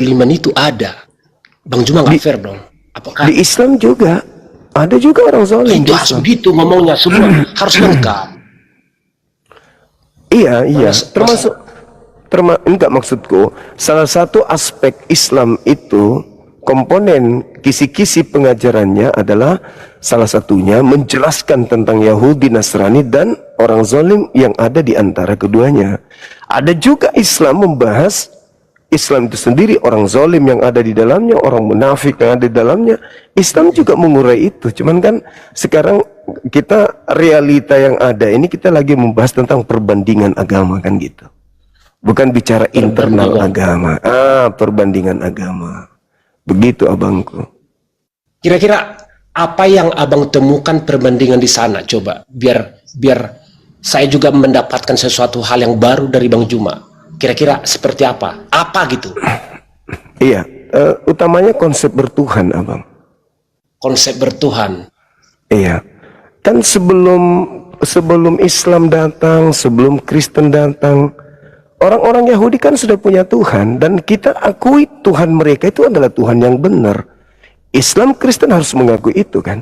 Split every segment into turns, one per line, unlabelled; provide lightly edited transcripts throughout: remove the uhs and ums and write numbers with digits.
kezaliman itu ada. Bang Juma nggak fair dong. Apakah
Di Islam juga ada juga orang zalim
itu
di
harus
Islam.
begitu ngomongnya, semua harus lengkap.
Iya,
Mas-
enggak, maksudku salah satu aspek Islam itu komponen kisi-kisi pengajarannya adalah salah satunya menjelaskan tentang Yahudi, Nasrani dan orang zalim yang ada di antara keduanya. Ada juga Islam membahas Islam itu sendiri, orang zalim yang ada di dalamnya, orang munafik yang ada di dalamnya. Islam juga mengurai itu. Cuman kan sekarang kita realita yang ada ini kita lagi membahas tentang perbandingan agama kan gitu. Bukan bicara internal agama. Perbandingan agama. Begitu abangku.
Kira-kira apa yang abang temukan perbandingan di sana? Coba biar saya juga mendapatkan sesuatu hal yang baru dari Bang Juma. Kira-kira seperti apa? Apa gitu?
Iya, utamanya konsep bertuhan, abang.
Konsep bertuhan.
Iya, kan sebelum Islam datang, sebelum Kristen datang, orang-orang Yahudi kan sudah punya Tuhan dan kita akui Tuhan mereka itu adalah Tuhan yang benar. Islam, Kristen harus mengakui itu kan.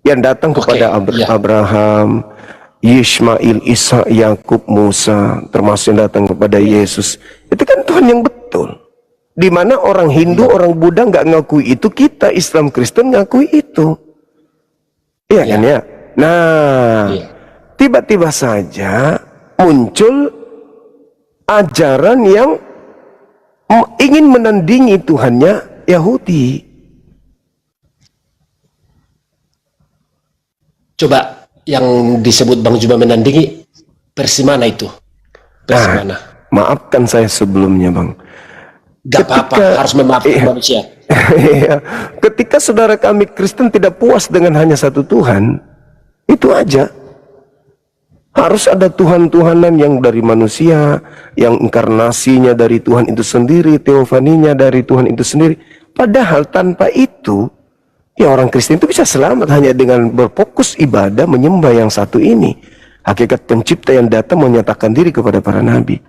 Yang datang kepada Abraham, Yismail, Isa, Yakub, Musa, termasuk yang datang kepada Yesus. Itu kan Tuhan yang betul. Di mana orang Hindu, orang Buddha nggak ngakui itu, kita Islam Kristen ngakui itu. Iya kan ya? Nah, tiba-tiba saja muncul ajaran yang ingin menandingi Tuhannya Yahudi.
Coba yang disebut Bang Juma menandingi, versi mana itu? Versi mana?
Maafkan saya sebelumnya, Bang.
Gak apa-apa, harus memaafkan manusia.
Ketika saudara kami Kristen tidak puas dengan hanya satu Tuhan, itu aja. Harus ada Tuhan-Tuhanan yang dari manusia, yang inkarnasinya dari Tuhan itu sendiri, teofaninya dari Tuhan itu sendiri. Padahal tanpa itu, ya orang Kristen itu bisa selamat hanya dengan berfokus ibadah menyembah yang satu ini. Hakikat pencipta yang datang menyatakan diri kepada para nabi.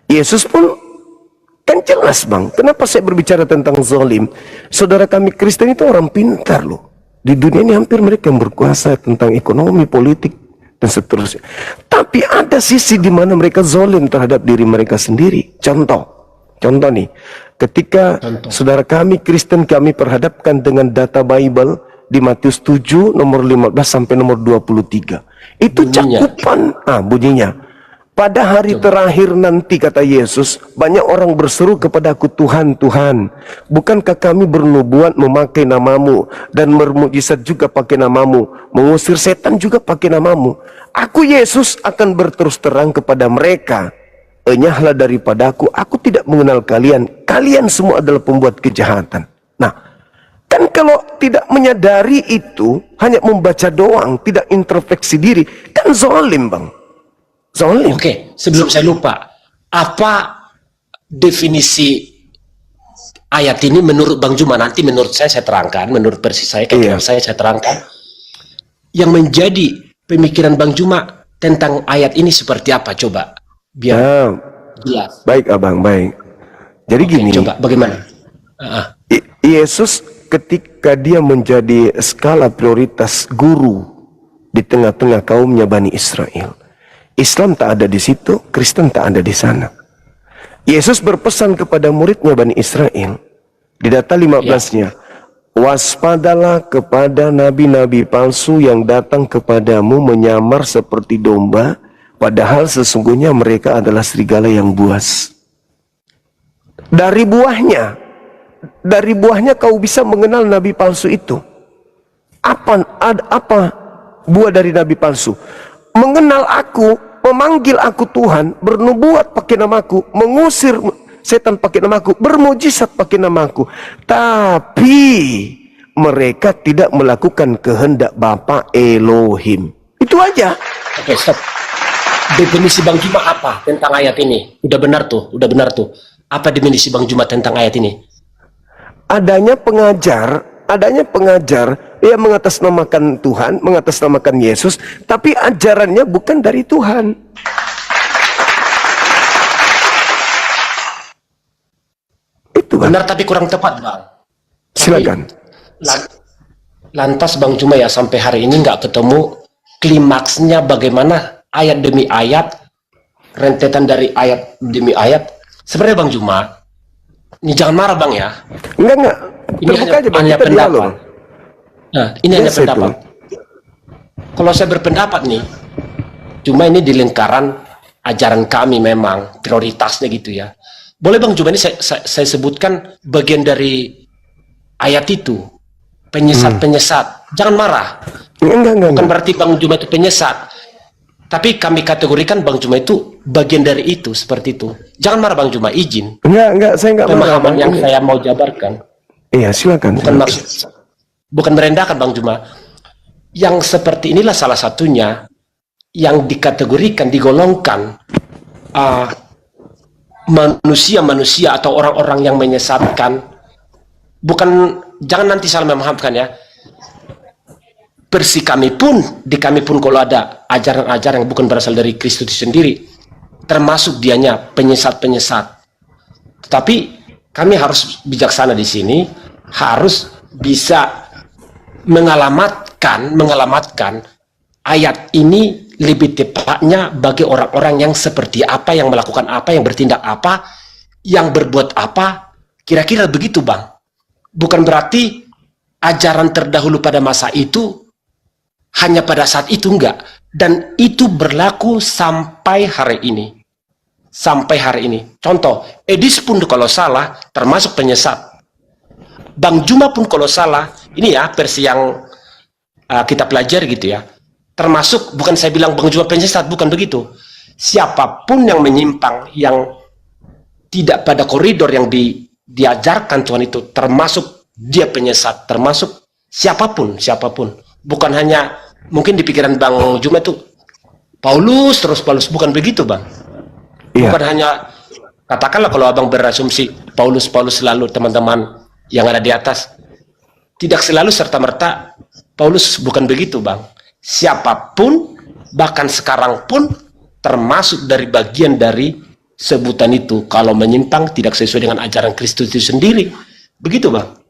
Yesus pun kan jelas, Bang. Kenapa saya berbicara tentang zalim? Saudara kami Kristen itu orang pintar loh. Di dunia ini hampir mereka yang berkuasa tentang ekonomi, politik, dan seterusnya. Tapi ada sisi di mana mereka zalim terhadap diri mereka sendiri. Contoh nih, ketika saudara kami Kristen kami perhadapkan dengan data Bible di Matius 7 nomor 15 sampai nomor 23. Itu cakupan bunyinya. Pada hari terakhir nanti, kata Yesus, banyak orang berseru kepadaku, Tuhan, Tuhan, bukankah kami bernubuat memakai namamu dan bermukjizat juga pakai namamu, mengusir setan juga pakai namamu? Aku Yesus akan berterus terang kepada mereka, enyahlah daripadaku, aku tidak mengenal kalian, kalian semua adalah pembuat kejahatan. Nah, kan kalau tidak menyadari itu, hanya membaca doang, tidak introspeksi diri, kan zalim, Bang. Zalim.
Oke, sebelum saya lupa, apa definisi ayat ini menurut Bang Juma? Nanti menurut saya terangkan, menurut versi saya, saya terangkan. Yang menjadi pemikiran Bang Juma tentang ayat ini seperti apa? Coba, biar jelas.
Baik, Abang, baik. Jadi gini.
Coba, bagaimana?
Yesus ketika dia menjadi skala prioritas guru di tengah-tengah kaumnya Bani Israel. Islam tak ada di situ, Kristen tak ada di sana. Yesus berpesan kepada muridnya Bani Israel di data 15-nya, waspadalah kepada nabi-nabi palsu yang datang kepadamu menyamar seperti domba, padahal sesungguhnya mereka adalah serigala yang buas. Dari buahnya kau bisa mengenal nabi palsu itu. Apa buah dari nabi palsu? Mengenal aku, memanggil aku Tuhan, bernubuat pakai namaku, mengusir setan pakai namaku, bermujizat pakai namaku. Tapi mereka tidak melakukan kehendak Bapa Elohim. Itu aja.
Oke, stop. Definisi Bang Juma apa tentang ayat ini? Udah benar tuh. Apa definisi Bang Juma tentang ayat ini?
Adanya pengajar yang mengatasnamakan Tuhan, mengatasnamakan Yesus, tapi ajarannya bukan dari Tuhan. Itu Bang.
Benar tapi kurang tepat, Bang.
Silakan.
Lantas Bang Juma ya sampai hari ini nggak ketemu klimaksnya bagaimana ayat demi ayat, rentetan dari ayat demi ayat. Sebenarnya Bang Juma, ini jangan marah Bang ya.
Enggak.
Ini
Terbuka aja Bang,
hanya
kita
pendapat.
dialog.
Nah, ini hanya
Yes,
pendapat. Kalau saya berpendapat nih, cuma ini di lingkaran ajaran kami memang prioritasnya gitu ya. Boleh Bang Juma ini saya sebutkan bagian dari ayat itu, penyesat-penyesat. Jangan marah.
Enggak.
Bukan berarti Bang Juma itu penyesat. Tapi kami kategorikan Bang Juma itu bagian dari itu, seperti itu. Jangan marah Bang Juma, izin.
Enggak, saya enggak marah.
Pemahaman yang saya mau jabarkan.
Iya, silakan.
Bukan maksud, bukan merendahkan Bang Juma. Yang seperti inilah salah satunya yang dikategorikan, digolongkan manusia-manusia atau orang-orang yang menyesatkan. Bukan, jangan nanti salah memahamkan ya. Versi kami pun, di kami pun kalau ada ajaran-ajaran yang bukan berasal dari Kristus sendiri, termasuk dianya penyesat-penyesat. Tetapi kami harus bijaksana di sini, harus bisa mengalamatkan ayat ini lebih tepatnya bagi orang-orang yang seperti apa, yang melakukan apa, yang bertindak apa, yang berbuat apa, kira-kira begitu Bang. Bukan berarti ajaran terdahulu pada masa itu hanya pada saat itu, enggak. Dan itu berlaku sampai hari ini. Sampai hari ini. Contoh, Edis pun kalau salah termasuk penyesat. Bang Juma pun kalau salah, ini ya versi yang kita pelajari gitu ya. Termasuk, bukan saya bilang Bang Juma penyesat, bukan begitu. Siapapun yang menyimpang, yang tidak pada koridor yang diajarkan Tuhan itu, termasuk dia penyesat, termasuk siapapun. Bukan hanya, mungkin di pikiran Bang Juma itu, Paulus, bukan begitu Bang.
Iya.
Bukan hanya, katakanlah kalau Abang berasumsi, Paulus selalu teman-teman yang ada di atas. Tidak selalu serta-merta, Paulus bukan begitu Bang. Siapapun, bahkan sekarang pun, termasuk dari bagian dari sebutan itu, kalau menyimpang tidak sesuai dengan ajaran Kristus itu sendiri. Begitu Bang.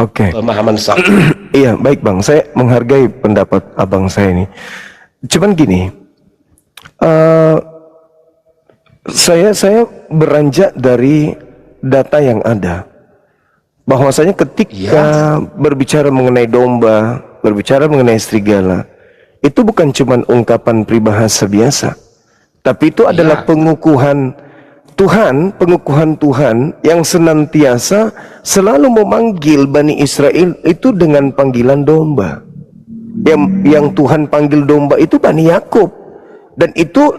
Oke.
Pemahaman saya.
Iya, baik Bang. Saya menghargai pendapat abang saya ini. Cuman gini, saya beranjak dari data yang ada. Bahwasanya ketika berbicara mengenai domba, berbicara mengenai serigala, itu bukan cuman ungkapan peribahasa biasa, tapi itu adalah pengukuhan Tuhan yang senantiasa selalu memanggil Bani Israel itu dengan panggilan domba. Yang Tuhan panggil domba itu Bani Yakub, dan itu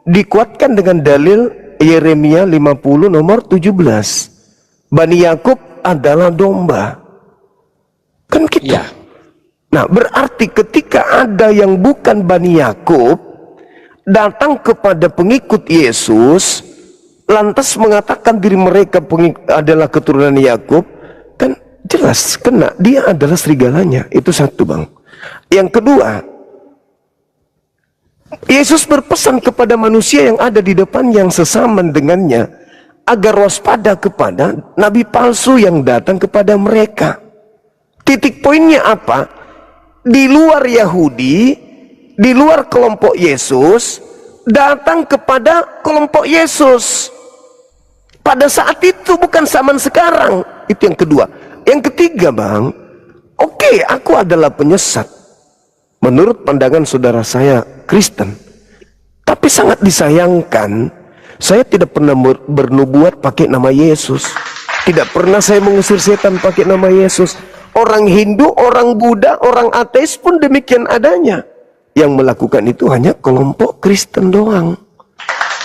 dikuatkan dengan dalil Yeremia 50 nomor 17. Bani Yakub adalah domba. Kan gitu.
Iya.
Nah, berarti ketika ada yang bukan Bani Yakub datang kepada pengikut Yesus, lantas mengatakan diri mereka adalah keturunan Yakub, kan jelas kena, dia adalah serigalanya. Itu satu Bang. Yang kedua, Yesus berpesan kepada manusia yang ada di depan yang sesaman dengannya agar waspada kepada nabi palsu yang datang kepada mereka. Titik poinnya apa? Di luar Yahudi, di luar kelompok Yesus, datang kepada kelompok Yesus. Pada saat itu, bukan zaman sekarang. Itu yang kedua. Yang ketiga Bang, oke, aku adalah penyesat menurut pandangan saudara saya Kristen. Tapi sangat disayangkan, saya tidak pernah bernubuat pakai nama Yesus. Tidak pernah saya mengusir setan pakai nama Yesus. Orang Hindu, orang Buddha, orang ateis pun demikian adanya. Yang melakukan itu hanya kelompok Kristen doang.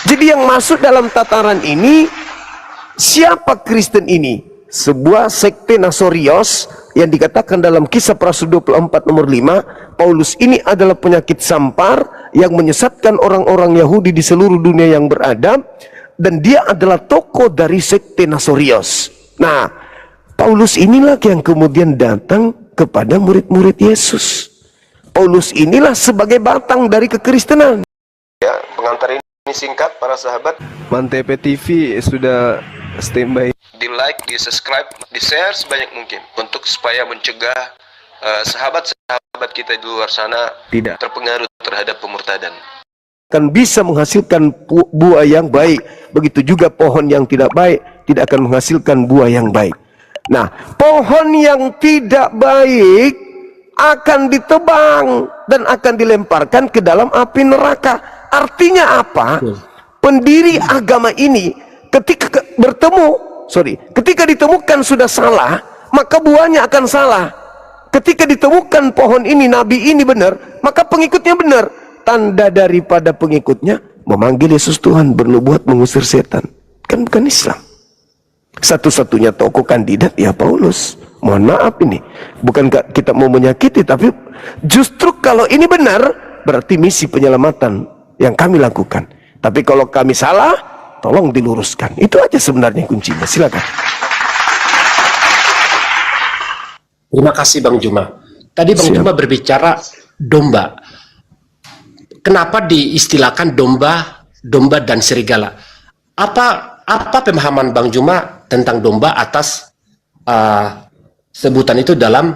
Jadi yang masuk dalam tataran ini, siapa Kristen ini? Sebuah sekte Nasorios yang dikatakan dalam Kisah para Rasul 24 nomor 5, Paulus ini adalah penyakit sampar yang menyesatkan orang-orang Yahudi di seluruh dunia yang beradab, dan dia adalah tokoh dari sekte Nasorios. Nah, Paulus inilah yang kemudian datang kepada murid-murid Yesus. Paulus inilah sebagai batang dari kekristenan. Ya, pengantar ini singkat para sahabat. Mantep TV sudah standby
di like, di subscribe, di share sebanyak mungkin untuk supaya mencegah sahabat-sahabat kita di luar sana
Tidak.
terpengaruh terhadap pemurtadan.
Akan bisa menghasilkan buah yang baik. Begitu juga pohon yang tidak baik tidak akan menghasilkan buah yang baik. Nah, pohon yang tidak baik akan ditebang dan akan dilemparkan ke dalam api neraka. Artinya apa? Pendiri agama ini ketika ketika ditemukan sudah salah, maka buahnya akan salah. Ketika ditemukan pohon ini, nabi ini benar, maka pengikutnya benar. Tanda daripada pengikutnya memanggil Yesus Tuhan, bernubuat mengusir setan. Kan bukan Islam. Satu-satunya tokoh kandidat ya Paulus. Mohon maaf ini, bukan kita mau menyakiti, tapi justru kalau ini benar berarti misi penyelamatan yang kami lakukan. Tapi kalau kami salah, tolong diluruskan. Itu aja sebenarnya kuncinya. Silakan.
Terima kasih Bang Juma. Tadi Bang Juma berbicara domba. Kenapa diistilahkan domba dan serigala? Apa pemahaman Bang Juma tentang domba atas sebutan itu dalam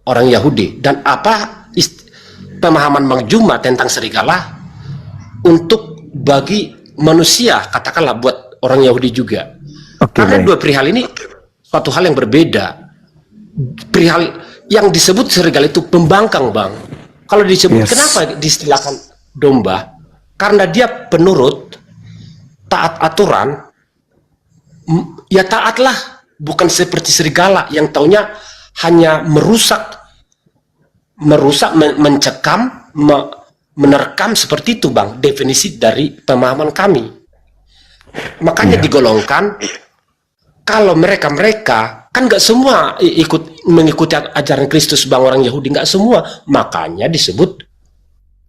orang Yahudi, dan apa pemahaman Bang Juma tentang serigala untuk bagi manusia, katakanlah buat orang Yahudi juga? Karena dua perihal ini suatu hal yang berbeda. Perihal yang disebut serigala itu pembangkang, Bang. Kalau disebut, kenapa diistilahkan domba? Karena dia penurut, taat aturan, ya taatlah, bukan seperti serigala yang taunya hanya merusak, mencekam, menerkam, seperti itu Bang, definisi dari pemahaman kami. Makanya digolongkan, kalau mereka kan nggak semua mengikuti ajaran Kristus Bang, orang Yahudi nggak semua, makanya disebut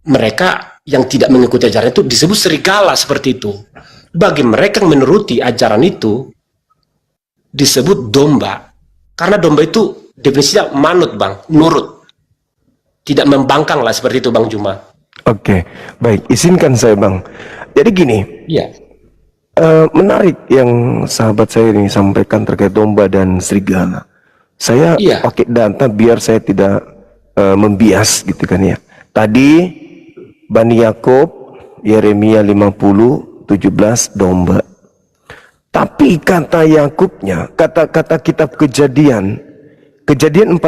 mereka yang tidak mengikuti ajaran itu disebut serigala seperti itu. Bagi mereka yang menuruti ajaran itu disebut domba, karena domba itu definisinya manut Bang, nurut, tidak membangkang lah, seperti itu Bang Juma.
Oke, baik, izinkan saya Bang. Jadi gini, menarik yang sahabat saya ini sampaikan terkait domba dan serigala. Saya pakai data biar saya tidak membias gitu kan ya. Tadi Bani Yakub, Yeremia 50, 17 domba. Tapi kata Yakubnya, kata kitab Kejadian 49,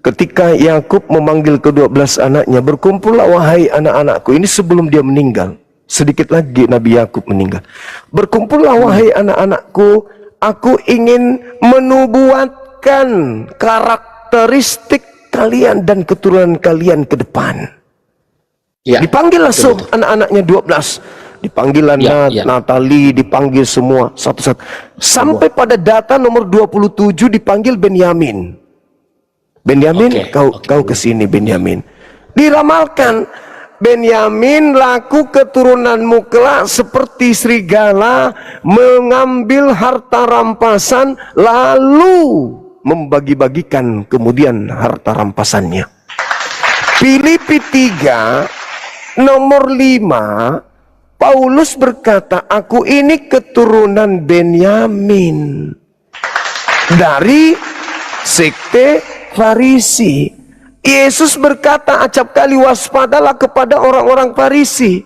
ketika Yakub memanggil ke-12 anaknya, berkumpullah wahai anak-anakku. Ini sebelum dia meninggal. Sedikit lagi Nabi Yakub meninggal. Berkumpullah wahai anak-anakku, aku ingin menubuatkan karakteristik kalian dan keturunan kalian ke depan. Dipanggil langsung anak-anaknya 12. Dipanggil Natali, dipanggil semua satu-satu. Sampai pada data nomor 27 dipanggil Benyamin. Benyamin, kau kesini Benyamin. Diramalkan, Benyamin, laku keturunanmu kelak seperti serigala mengambil harta rampasan lalu membagi-bagikan kemudian harta rampasannya. Filipi 3 nomor 5, Paulus berkata, aku ini keturunan Benyamin dari sekte Farisi. Yesus berkata, acap kali waspadalah kepada orang-orang Farisi.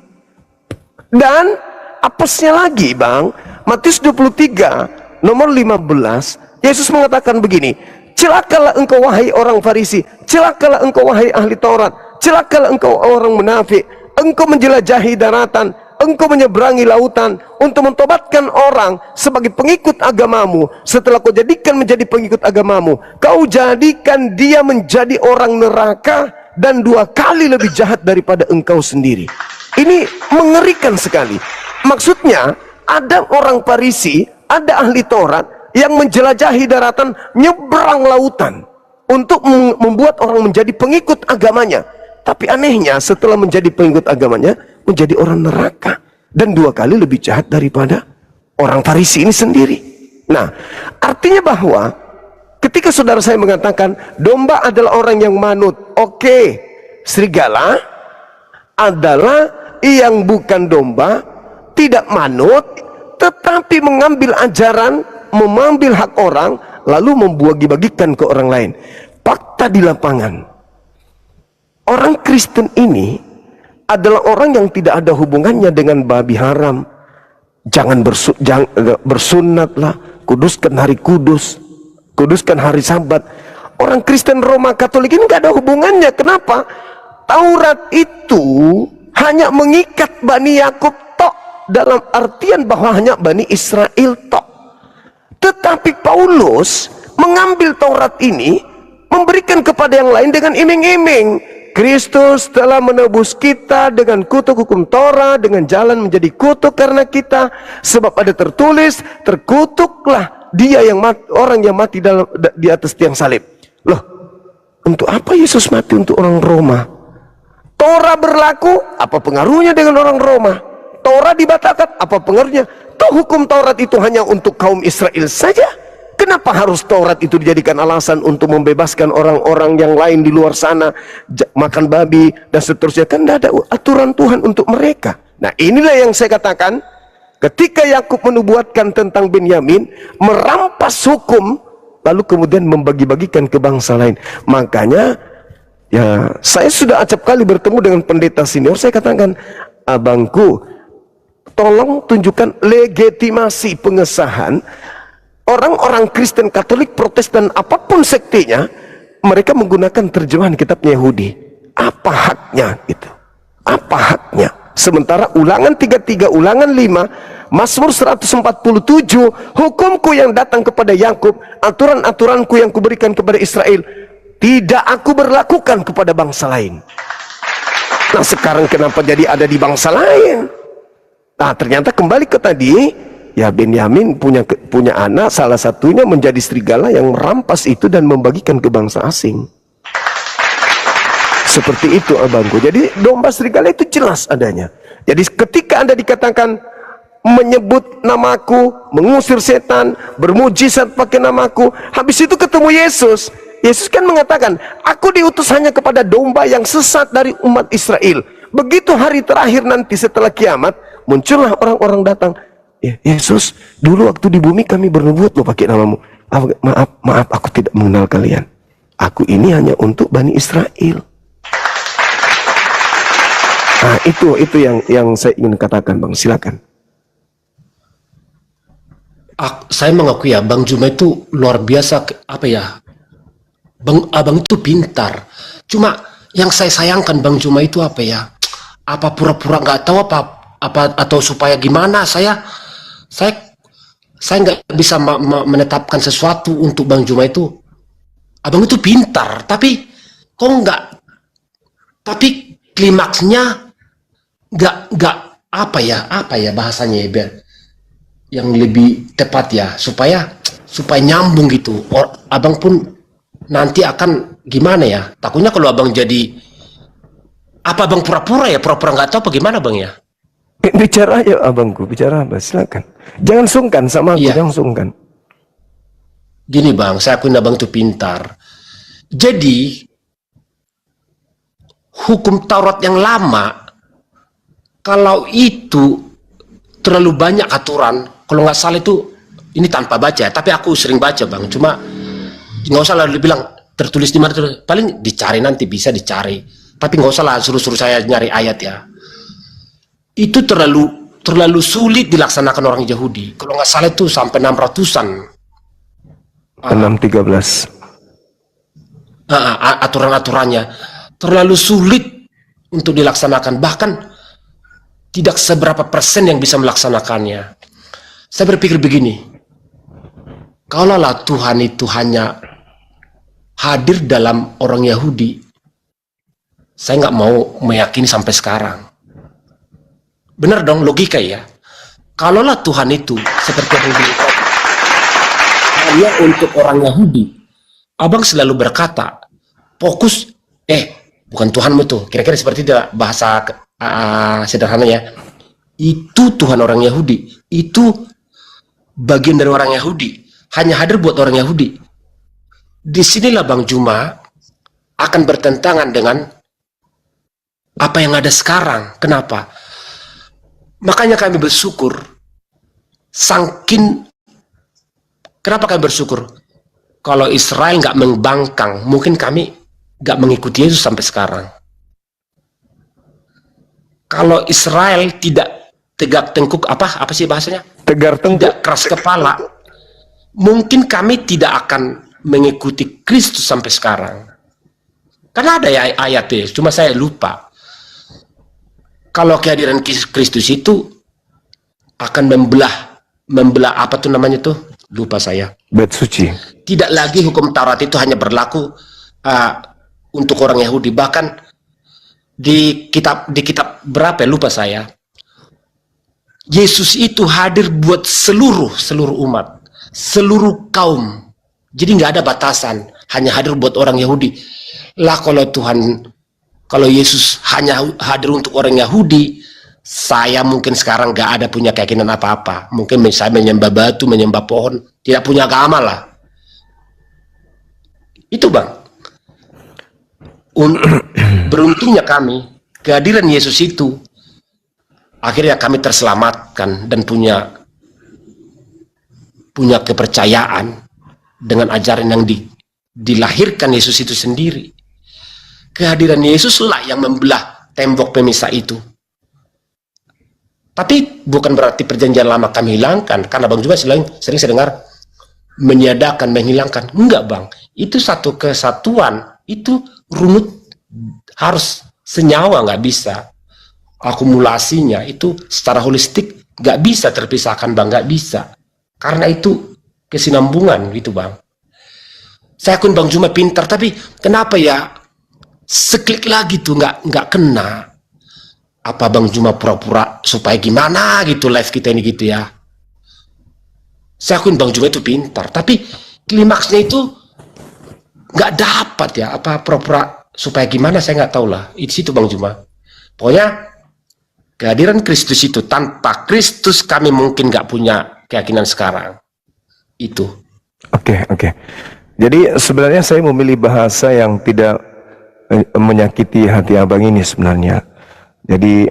Dan apesnya lagi Bang, Matius 23 nomor 15, Yesus mengatakan begini, celakalah engkau wahai orang Farisi, celakalah engkau wahai ahli Taurat, celakalah engkau orang munafik, engkau menjelajahi daratan, engkau menyeberangi lautan untuk mentobatkan orang sebagai pengikut agamamu. Setelah kau jadikan menjadi pengikut agamamu, kau jadikan dia menjadi orang neraka dan 2 kali lebih jahat daripada engkau sendiri. Ini mengerikan sekali. Maksudnya ada orang Farisi, ada ahli Taurat yang menjelajahi daratan, nyebrang lautan untuk membuat orang menjadi pengikut agamanya. Tapi anehnya setelah menjadi pengikut agamanya, menjadi orang neraka dan 2 kali lebih jahat daripada orang Farisi ini sendiri. Nah, artinya bahwa ketika saudara saya mengatakan domba adalah orang yang manut, oke, serigala adalah yang bukan domba, tidak manut, tetapi mengambil ajaran, mengambil hak orang, lalu membagi-bagikan ke orang lain. Fakta di lapangan, orang Kristen ini adalah orang yang tidak ada hubungannya dengan babi haram. Jangan bersunatlah, kuduskan hari kudus, kuduskan hari Sabat. Orang Kristen Roma Katolik ini nggak ada hubungannya. Kenapa? Taurat itu hanya mengikat Bani Yakub tok, dalam artian bahwa hanya Bani Israel tok. Tetapi Paulus mengambil Taurat ini, memberikan kepada yang lain dengan iming-iming. Kristus telah menebus kita dengan kutuk hukum Torah, dengan jalan menjadi kutuk karena kita, sebab ada tertulis, terkutuklah dia yang mati, orang yang mati di atas tiang salib. Loh, untuk apa Yesus mati untuk orang Roma? Torah berlaku, apa pengaruhnya dengan orang Roma? Torah dibatalkan, apa pengaruhnya? Toh hukum Taurat itu hanya untuk kaum Israel saja. Kenapa harus Taurat itu dijadikan alasan untuk membebaskan orang-orang yang lain di luar sana, makan babi dan seterusnya? Kan tidak ada aturan Tuhan untuk mereka. Nah, inilah yang saya katakan, ketika Yakub menubuatkan tentang Benyamin, merampas hukum, lalu kemudian membagi-bagikan ke bangsa lain. Makanya, ya, saya sudah acap kali bertemu dengan pendeta senior, saya katakan, abangku, tolong tunjukkan legitimasi pengesahan orang-orang Kristen, Katolik, Protestan, apapun sektenya, mereka menggunakan terjemahan kitabnya Yahudi. Apa haknya itu? Apa haknya? Sementara Ulangan 33, Ulangan 5, Mazmur 147, hukumku yang datang kepada Yakub, aturan-aturanku yang kuberikan kepada Israel, tidak aku berlakukan kepada bangsa lain. Nah, sekarang kenapa jadi ada di bangsa lain? Nah, ternyata kembali ke tadi, ya, Benyamin punya anak, salah satunya menjadi serigala yang merampas itu dan membagikan ke bangsa asing. Seperti itu, abangku. Jadi domba serigala itu jelas adanya. Jadi ketika Anda dikatakan menyebut namaku, mengusir setan, bermujizat pakai namaku, habis itu ketemu Yesus. Yesus kan mengatakan, aku diutus hanya kepada domba yang sesat dari umat Israel. Begitu hari terakhir nanti setelah kiamat, muncullah orang-orang datang. Ya, Yesus, dulu waktu di bumi kami bernubuat loh pakai namamu. Maaf, aku tidak mengenal kalian. Aku ini hanya untuk Bani Israel. Nah, itu yang saya ingin katakan, Bang. Silakan.
Saya mengakui ya, Bang Juma itu luar biasa, apa ya, Abang itu pintar. Cuma yang saya sayangkan Bang Juma itu apa ya? Apa pura-pura nggak tahu apa atau supaya gimana? Saya nggak bisa menetapkan sesuatu untuk Bang Juma itu. Abang itu pintar, tapi kok nggak? Tapi klimaksnya nggak apa ya bahasanya ya, biar yang lebih tepat ya, supaya nyambung gitu. Abang pun nanti akan gimana ya? Takutnya kalau abang jadi apa, abang pura-pura nggak tahu apa gimana, Bang ya?
Bicara aja abangku, bicara apa? Silakan. Jangan sungkan sama aku, jangan sungkan.
Gini Bang, saya akuin abang itu pintar. Jadi hukum Taurat yang lama, kalau itu terlalu banyak aturan, kalau nggak salah itu, ini tanpa baca, tapi aku sering baca Bang. Cuma nggak usah lah bilang tertulis di mana, paling dicari nanti, bisa dicari. Tapi nggak usah lah suruh saya nyari ayat ya. Itu terlalu sulit dilaksanakan orang Yahudi. Kalau nggak salah itu sampai 600-an.
613.
Aturan-aturannya terlalu sulit untuk dilaksanakan. Bahkan tidak seberapa persen yang bisa melaksanakannya. Saya berpikir begini, kalaulah Tuhan itu hanya hadir dalam orang Yahudi, saya nggak mau meyakini sampai sekarang. Benar dong, logika ya. Kalaulah Tuhan itu seperti yang bilang hanya untuk orang Yahudi, abang selalu berkata, fokus, bukan Tuhanmu tuh, kira-kira seperti itu bahasa sederhananya. Itu Tuhan orang Yahudi, itu bagian dari orang Yahudi, hanya hadir buat orang Yahudi. Disinilah Bang Juma akan bertentangan dengan apa yang ada sekarang. Kenapa? Makanya kami bersyukur Sangkin, kenapa kami bersyukur? Kalau Israel nggak membangkang, mungkin kami nggak mengikuti Yesus sampai sekarang. Kalau Israel tidak tegak tengkuk, apa sih bahasanya?
Tegar tengkuk.
Tidak keras kepala, mungkin kami tidak akan mengikuti Kristus sampai sekarang. Karena ada ya ayatnya, cuma saya lupa. Kalau kehadiran Kristus itu akan membelah apa tuh namanya tuh? Lupa saya.
Bait suci.
Tidak lagi hukum Taurat itu hanya berlaku untuk orang Yahudi. Bahkan di kitab berapa ya, lupa saya. Yesus itu hadir buat seluruh umat, seluruh kaum. Jadi nggak ada batasan, hanya hadir buat orang Yahudi. Lah kalau Yesus hanya hadir untuk orang Yahudi, saya mungkin sekarang nggak ada punya keyakinan apa-apa. Mungkin saya menyembah batu, menyembah pohon, tidak punya agama lah. Itu Bang. Beruntungnya kami, kehadiran Yesus itu, akhirnya kami terselamatkan dan punya kepercayaan dengan ajaran yang dilahirkan Yesus itu sendiri. Kehadiran Yesus lah yang membelah tembok pemisah itu. Tapi bukan berarti perjanjian lama kami hilangkan, karena Bang juga sering saya dengar menyiadakan, menghilangkan. Enggak Bang, itu satu kesatuan, itu runut, harus senyawa, nggak bisa. Akumulasinya itu secara holistik nggak bisa terpisahkan Bang, nggak bisa. Karena itu kesinambungan gitu Bang. Saya akun Bang Juma pintar, tapi kenapa ya seklik lagi tuh nggak kena. Apa Bang Juma pura-pura supaya gimana gitu live kita ini gitu ya. Saya akun Bang Juma itu pintar, tapi klimaksnya itu nggak dapat ya. Apa pura-pura supaya gimana, saya nggak tahu lah. Itu situ Bang Juma. Pokoknya kehadiran Kristus itu, tanpa Kristus kami mungkin nggak punya keyakinan sekarang. Itu.
Oke. Jadi sebenarnya saya memilih bahasa yang tidak menyakiti hati abang ini sebenarnya. Jadi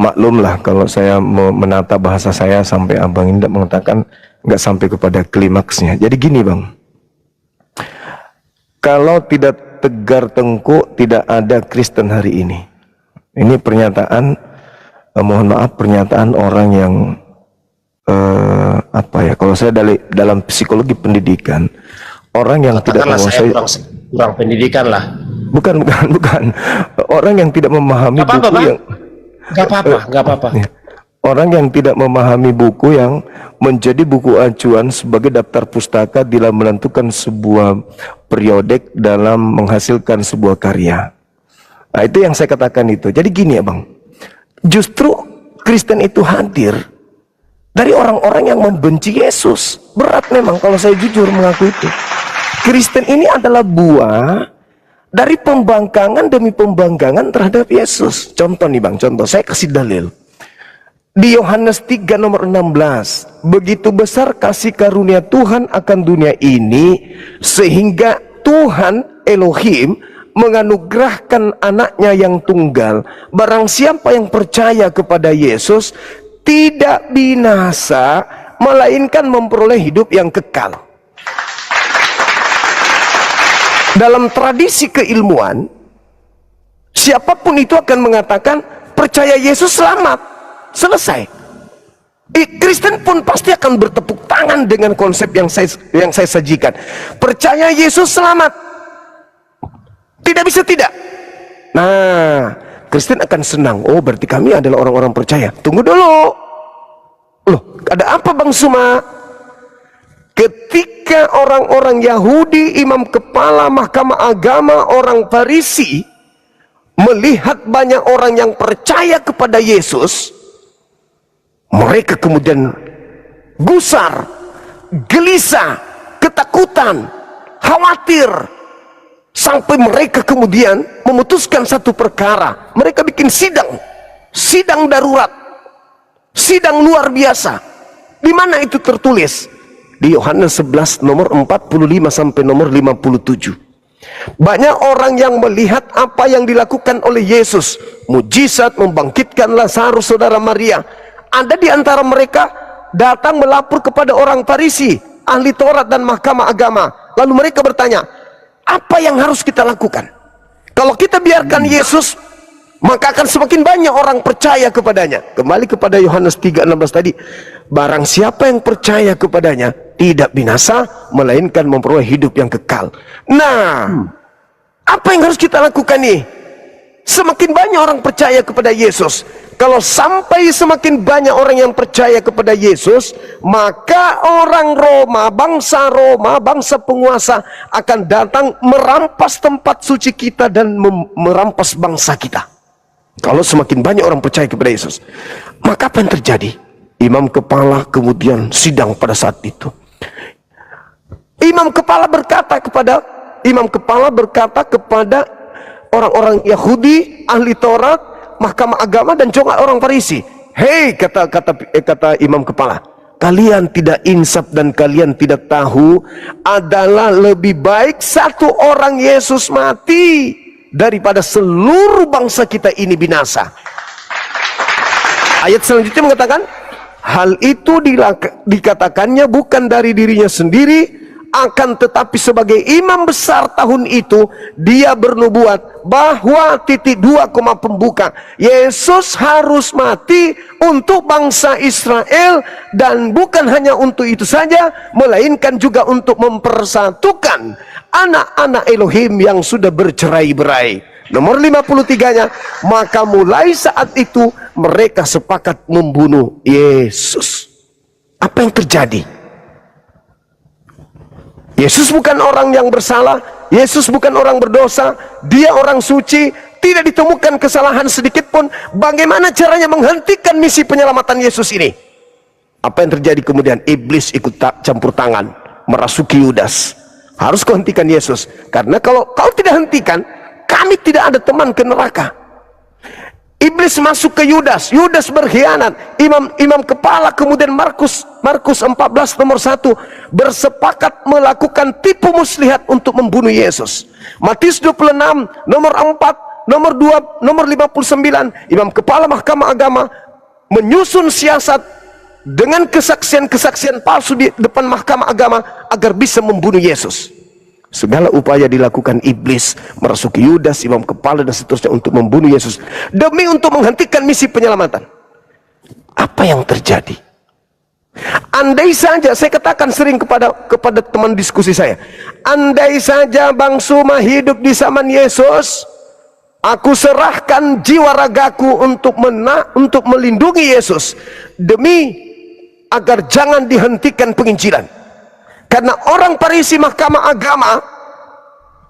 maklumlah kalau saya menata bahasa saya sampai abang ini tidak mengatakan, nggak sampai kepada klimaksnya. Jadi gini Bang, kalau tidak tegar tengkuk tidak ada Kristen hari ini. Ini pernyataan, mohon maaf, pernyataan orang yang kalau saya dalam psikologi pendidikan, orang yang tidak menguasai,
saya kurang pendidikan lah.
Bukan. Orang yang tidak memahami buku yang
nggak apa-apa.
Orang yang tidak memahami buku yang menjadi buku acuan sebagai daftar pustaka dalam menentukan sebuah periodik dalam menghasilkan sebuah karya. Nah, itu yang saya katakan itu. Jadi gini ya Bang, justru Kristen itu hadir dari orang-orang yang membenci Yesus. Berat memang kalau saya jujur mengaku itu. Kristen ini adalah buah dari pembangkangan demi pembangkangan terhadap Yesus. Contoh nih Bang, saya kasih dalil. Di Yohanes 3 nomor 16, begitu besar kasih karunia Tuhan akan dunia ini, sehingga Tuhan Elohim menganugerahkan anaknya yang tunggal. Barang siapa yang percaya kepada Yesus tidak binasa, melainkan memperoleh hidup yang kekal. Dalam tradisi keilmuan, siapapun itu akan mengatakan percaya Yesus selamat. Selesai. Kristen pun pasti akan bertepuk tangan dengan konsep yang saya sajikan. Percaya Yesus selamat. Tidak bisa tidak. Nah, Kristen akan senang. Oh, berarti kami adalah orang-orang percaya. Tunggu dulu. Loh, ada apa Bang Suma? Ketika orang-orang Yahudi, imam kepala mahkamah agama, orang Farisi melihat banyak orang yang percaya kepada Yesus, mereka kemudian gusar, gelisah, ketakutan, khawatir, sampai mereka kemudian memutuskan satu perkara. Mereka bikin sidang darurat, sidang luar biasa. Di mana itu tertulis? Di Yohanes 11 nomor 45 sampai nomor 57. Banyak orang yang melihat apa yang dilakukan oleh Yesus, mujizat membangkitkan Lazarus saudara Maria. Ada di antara mereka datang melapor kepada orang Farisi, ahli Taurat dan mahkamah agama. Lalu mereka bertanya, apa yang harus kita lakukan? Kalau kita biarkan Yesus, maka akan semakin banyak orang percaya kepadanya. Kembali kepada Yohanes 3:16 tadi, barang siapa yang percaya kepadanya tidak binasa, melainkan memperoleh hidup yang kekal. Nah, apa yang harus kita lakukan nih? Semakin banyak orang percaya kepada Yesus. Kalau sampai semakin banyak orang yang percaya kepada Yesus, maka orang Roma, bangsa penguasa akan datang merampas tempat suci kita dan merampas bangsa kita. Kalau semakin banyak orang percaya kepada Yesus, maka apa yang terjadi? Imam kepala kemudian sidang pada saat itu. Imam kepala berkata kepada orang-orang Yahudi, ahli Taurat, mahkamah agama, dan juga orang Farisi. Hei, kata imam kepala, kalian tidak insaf dan kalian tidak tahu adalah lebih baik satu orang Yesus mati daripada seluruh bangsa kita ini binasa. Ayat selanjutnya mengatakan, hal itu dikatakannya bukan dari dirinya sendiri, akan tetapi sebagai imam besar tahun itu dia bernubuat bahwa pembuka Yesus harus mati untuk bangsa Israel, dan bukan hanya untuk itu saja, melainkan juga untuk mempersatukan anak-anak Elohim yang sudah bercerai-berai. Nomor 53-nya, maka mulai saat itu mereka sepakat membunuh Yesus. Apa yang terjadi? Yesus bukan orang yang bersalah, Yesus bukan orang berdosa, dia orang suci, tidak ditemukan kesalahan sedikit pun. Bagaimana caranya menghentikan misi penyelamatan Yesus ini? Apa yang terjadi kemudian? Iblis ikut campur tangan, merasuki Yudas. Harus kau hentikan Yesus, karena kalau kau tidak hentikan, kami tidak ada teman ke neraka. Iblis masuk ke Yudas, Yudas berkhianat. Imam kepala kemudian Markus 14 nomor 1 bersepakat melakukan tipu muslihat untuk membunuh Yesus. Matius 26 nomor 4 nomor 2 nomor 59, imam kepala mahkamah agama menyusun siasat dengan kesaksian palsu di depan mahkamah agama agar bisa membunuh Yesus. Segala upaya dilakukan iblis, merasuki Yudas, imam kepala dan seterusnya untuk membunuh Yesus, demi untuk menghentikan misi penyelamatan. Apa yang terjadi? Andai saja, saya katakan sering kepada teman diskusi saya, andai saja Bang Suma hidup di zaman Yesus, aku serahkan jiwa ragaku untuk melindungi Yesus, demi agar jangan dihentikan penginjilan. Karena orang Farisi, mahkamah agama,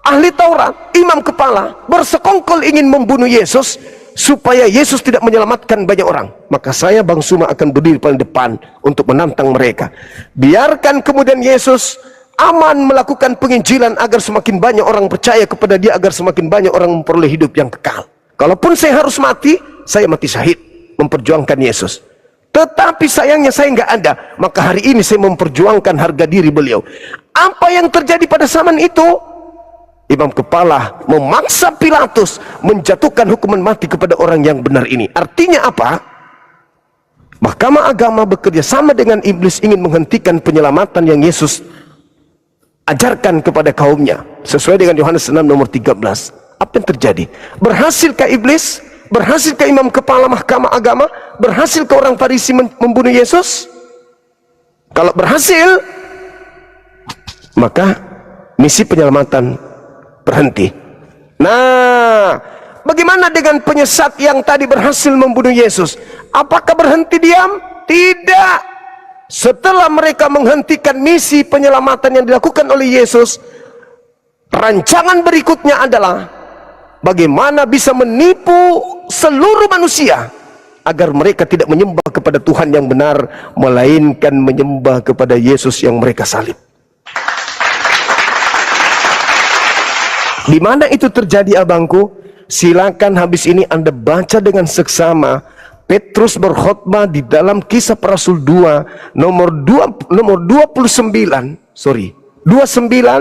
ahli Taurat, imam kepala bersekongkol ingin membunuh Yesus supaya Yesus tidak menyelamatkan banyak orang. Maka saya Bang Suma akan berdiri paling depan untuk menantang mereka. Biarkan kemudian Yesus aman melakukan penginjilan agar semakin banyak orang percaya kepada dia, agar semakin banyak orang memperoleh hidup yang kekal. Kalaupun saya harus mati, saya mati syahid memperjuangkan Yesus. Tetapi sayangnya saya nggak ada, maka hari ini saya memperjuangkan harga diri beliau. Apa yang terjadi pada zaman itu? Imam kepala memaksa Pilatus menjatuhkan hukuman mati kepada orang yang benar ini. Artinya apa? Mahkamah agama bekerja sama dengan iblis ingin menghentikan penyelamatan yang Yesus ajarkan kepada kaumnya. Sesuai dengan Yohanes 6 nomor 13. Apa yang terjadi? Berhasilkah iblis? Berhasilkah imam kepala mahkamah agama? Berhasilkah orang Farisi membunuh Yesus? Kalau berhasil, maka misi penyelamatan berhenti. Nah, bagaimana dengan penyesat yang tadi berhasil membunuh Yesus? Apakah berhenti diam? Tidak. Setelah mereka menghentikan misi penyelamatan yang dilakukan oleh Yesus, rancangan berikutnya adalah bagaimana bisa menipu seluruh manusia agar mereka tidak menyembah kepada Tuhan yang benar, melainkan menyembah kepada Yesus yang mereka salib. Di mana itu terjadi, abangku? Silakan habis ini Anda baca dengan seksama. Petrus berkhotbah di dalam Kisah Para Rasul 2 nomor 29, 30, 30,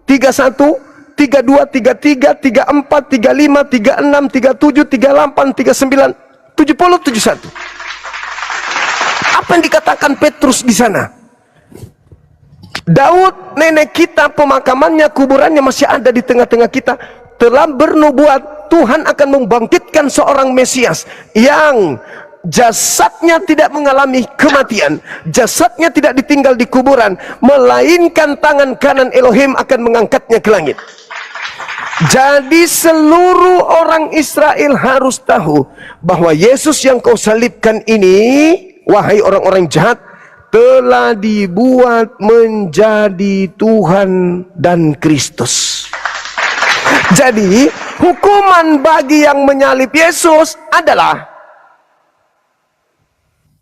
31, 32, 33, 34, 35, 36, 37, 38, 39, 70, 71. Apa yang dikatakan Petrus di sana? Daud, nenek kita, pemakamannya, kuburannya masih ada di tengah-tengah kita, telah bernubuat Tuhan akan membangkitkan seorang Mesias yang jasadnya tidak mengalami kematian, jasadnya tidak ditinggal di kuburan, melainkan tangan kanan Elohim akan mengangkatnya ke langit. Jadi seluruh orang Israel harus tahu bahwa Yesus yang kau salibkan ini, wahai orang-orang jahat, telah dibuat menjadi Tuhan dan Kristus. Jadi hukuman bagi yang menyalib Yesus adalah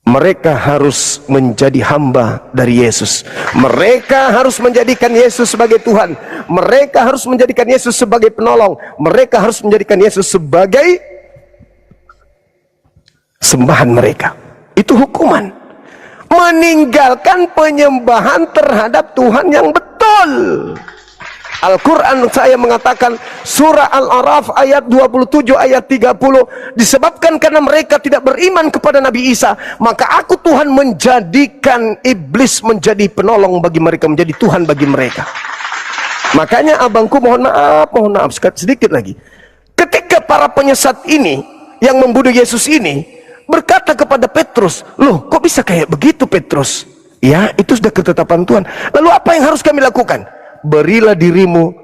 mereka harus menjadi hamba dari Yesus. Mereka harus menjadikan Yesus sebagai Tuhan. Mereka harus menjadikan Yesus sebagai penolong. Mereka harus menjadikan Yesus sebagai sembahan mereka. Itu hukuman. Meninggalkan penyembahan terhadap Tuhan yang betul. Al-Quran saya mengatakan, surah Al-Araf ayat 27 ayat 30, disebabkan karena mereka tidak beriman kepada Nabi Isa, maka aku Tuhan menjadikan iblis menjadi penolong bagi mereka, menjadi Tuhan bagi mereka. Makanya abangku mohon maaf sedikit lagi. Ketika para penyesat ini yang membunuh Yesus ini berkata kepada Petrus, loh kok bisa kayak begitu Petrus? Ya, itu sudah ketetapan Tuhan. Lalu apa yang harus kami lakukan? Berilah dirimu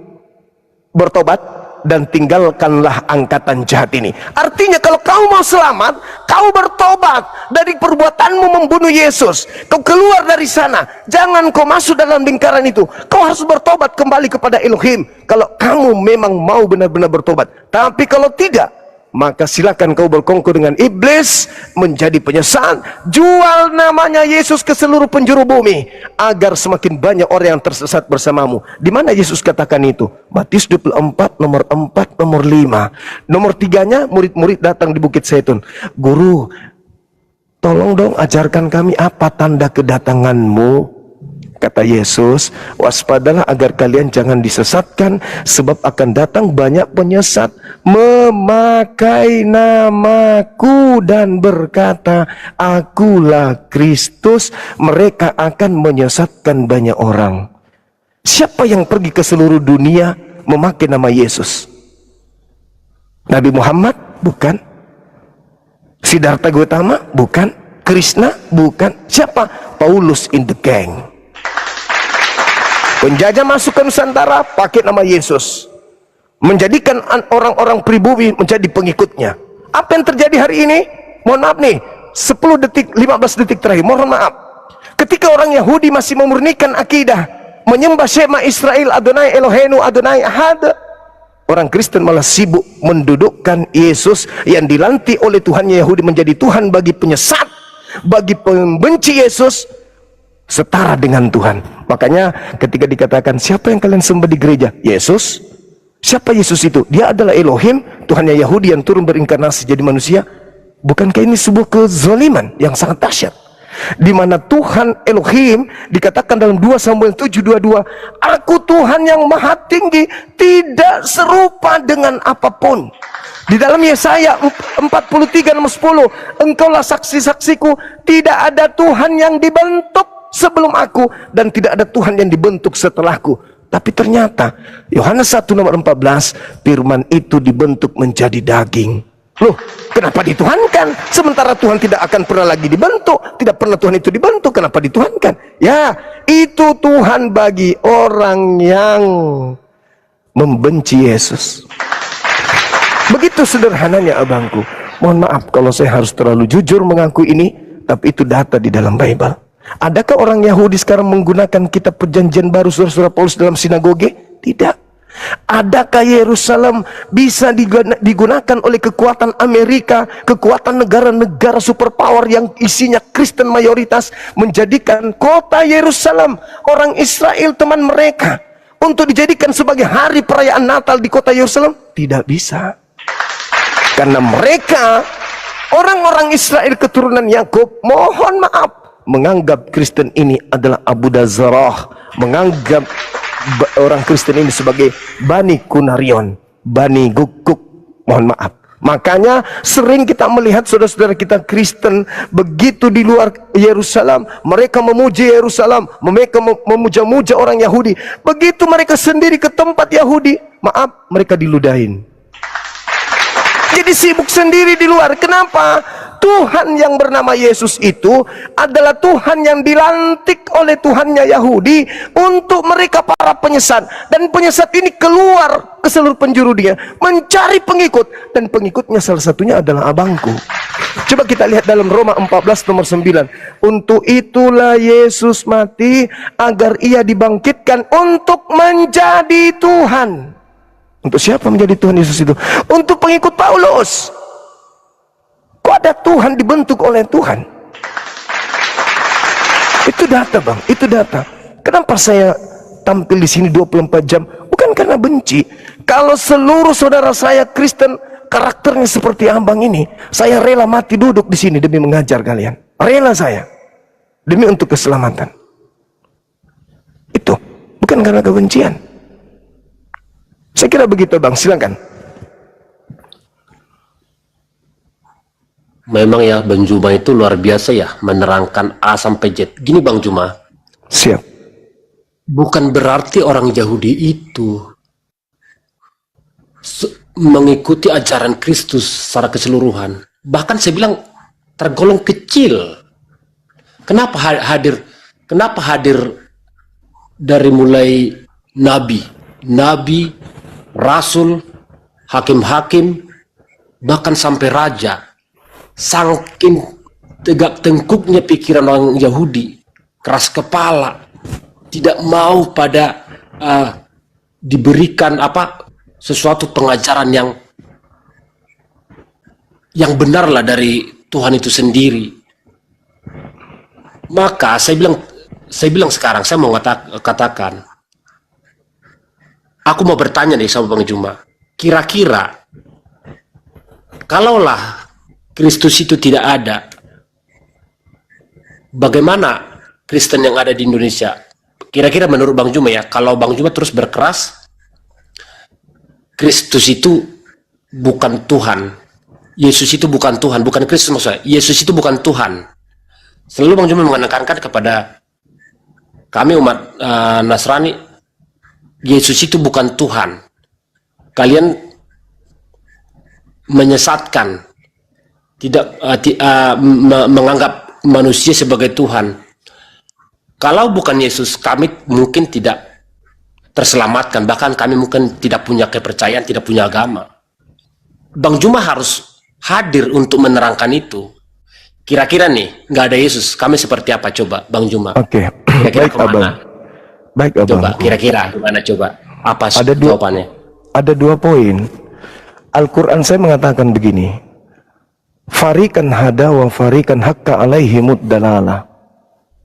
bertobat dan tinggalkanlah angkatan jahat ini. Artinya kalau kau mau selamat, kau bertobat dari perbuatanmu membunuh Yesus. Kau keluar dari sana, jangan kau masuk dalam lingkaran itu. Kau harus bertobat kembali kepada Elohim kalau kamu memang mau benar-benar bertobat. Tapi kalau tidak, maka silakan kau berkongkol dengan iblis, menjadi penyesat, jual namanya Yesus ke seluruh penjuru bumi agar semakin banyak orang yang tersesat bersamamu. Di mana Yesus katakan itu? Matius 24 nomor 4 nomor 5. Nomor 3-nya murid-murid datang di Bukit Zaitun. Guru, tolong dong ajarkan kami apa tanda kedatanganmu. Kata Yesus, waspadalah agar kalian jangan disesatkan, sebab akan datang banyak penyesat memakai namaku dan berkata, akulah Kristus. Mereka akan menyesatkan banyak orang. Siapa yang pergi ke seluruh dunia memakai nama Yesus? Nabi Muhammad? Bukan. Siddhartha Gautama? Bukan. Krishna? Bukan. Siapa? Paulus in the gang. Penjajah masuk ke Nusantara pakai nama Yesus, menjadikan orang-orang pribumi menjadi pengikutnya. Apa yang terjadi hari ini? Mohon maaf nih, 10 detik, 15 detik terakhir, mohon maaf. Ketika orang Yahudi masih memurnikan akidah menyembah Shema Israel, Adonai Eloheinu, Adonai Ahad, orang Kristen malah sibuk mendudukkan Yesus yang dilantik oleh Tuhannya Yahudi menjadi Tuhan bagi penyesat, bagi pembenci Yesus, setara dengan Tuhan. Makanya ketika dikatakan siapa yang kalian sembah di gereja? Yesus. Siapa Yesus itu? Dia adalah Elohim, Tuhannya Yahudi yang turun berinkarnasi jadi manusia. Bukankah ini sebuah kezaliman yang sangat dahsyat? Di mana Tuhan Elohim dikatakan dalam 2 Samuel 7:22, aku Tuhan yang maha tinggi, tidak serupa dengan apapun. Di dalam Yesaya 43 nomor 10, engkaulah saksi-saksiku, tidak ada Tuhan yang dibentuk sebelum aku dan tidak ada Tuhan yang dibentuk setelahku. Tapi ternyata Yohanes 1 nomor 14, firman itu dibentuk menjadi daging. Loh, kenapa dituhankan? Sementara Tuhan tidak akan pernah lagi dibentuk. Tidak pernah Tuhan itu dibentuk, kenapa dituhankan? Ya, itu Tuhan bagi orang yang membenci Yesus. Begitu sederhananya abangku. Mohon maaf kalau saya harus terlalu jujur mengaku ini, tapi itu data di dalam Bible. Adakah orang Yahudi sekarang menggunakan kitab perjanjian baru saudara-saudara Paulus dalam sinagoge? Tidak. Adakah Yerusalem bisa digunakan oleh kekuatan Amerika, kekuatan negara-negara superpower yang isinya Kristen mayoritas, menjadikan kota Yerusalem, orang Israel teman mereka, untuk dijadikan sebagai hari perayaan Natal di kota Yerusalem? Tidak bisa. Karena mereka, orang-orang Israel keturunan Yakub, mohon maaf, menganggap Kristen ini adalah Abu Dazarah, menganggap orang Kristen ini sebagai Bani Kunarion, Bani Gukuk. Mohon maaf, Makanya sering kita melihat saudara-saudara kita Kristen begitu di luar Yerusalem, mereka memuji Yerusalem, mereka memuja-muja orang Yahudi. Begitu mereka sendiri ke tempat Yahudi, maaf, mereka diludahin. Jadi sibuk sendiri di luar. Kenapa? Tuhan yang bernama Yesus itu adalah Tuhan yang dilantik oleh Tuhannya Yahudi untuk mereka para penyesat. Dan penyesat ini keluar ke seluruh penjuru dunia mencari pengikut. Dan pengikutnya salah satunya adalah abangku. Coba kita lihat dalam Roma 14 nomor 9. Untuk itulah Yesus mati agar ia dibangkitkan untuk menjadi Tuhan. Untuk siapa menjadi Tuhan Yesus itu? Untuk pengikut Paulus. Kok ada Tuhan dibentuk oleh Tuhan? Itu data bang, itu data. Kenapa saya tampil di sini 24 jam? Bukan karena benci. Kalau seluruh saudara saya Kristen karakternya seperti abang ini, saya rela mati duduk di sini demi mengajar kalian. Rela saya. Demi untuk keselamatan. Itu bukan karena kebencian. Saya kira begitu bang, silakan.
Memang ya Bang Juma itu luar biasa ya, menerangkan A sampai Z. Gini Bang Juma.
Siap.
Bukan berarti orang Yahudi itu mengikuti ajaran Kristus secara keseluruhan. Bahkan saya bilang tergolong kecil. Kenapa hadir dari mulai nabi, rasul, hakim-hakim, bahkan sampai raja. Saking tegak tengkuknya pikiran orang Yahudi, keras kepala, tidak mau pada diberikan sesuatu pengajaran yang benar lah dari Tuhan itu sendiri. Maka saya bilang sekarang saya mau katakan, aku mau bertanya nih sama Bang Juma, kira-kira kalaulah Kristus itu tidak ada, bagaimana Kristen yang ada di Indonesia? Kira-kira menurut Bang Juma ya, kalau Bang Juma terus berkeras, Kristus itu bukan Tuhan, Yesus itu bukan Tuhan, bukan Kristus maksudnya, Yesus itu bukan Tuhan. Selalu Bang Juma menekankan kepada kami umat Nasrani, Yesus itu bukan Tuhan. Kalian menyesatkan, tidak menganggap manusia sebagai Tuhan. Kalau bukan Yesus, kami mungkin tidak terselamatkan, bahkan kami mungkin tidak punya kepercayaan, tidak punya agama. Bang Juma harus hadir untuk menerangkan itu. Kira-kira nih, nggak ada Yesus, kami seperti apa coba, Bang Juma?
Oke,
Kira-kira
baik abang. Baik abang.
Coba, kira-kira gimana coba? Apa jawabannya?
Ada dua poin. Al-Quran saya mengatakan begini. Farikan hada wa farikan hakka alaihimud dalala.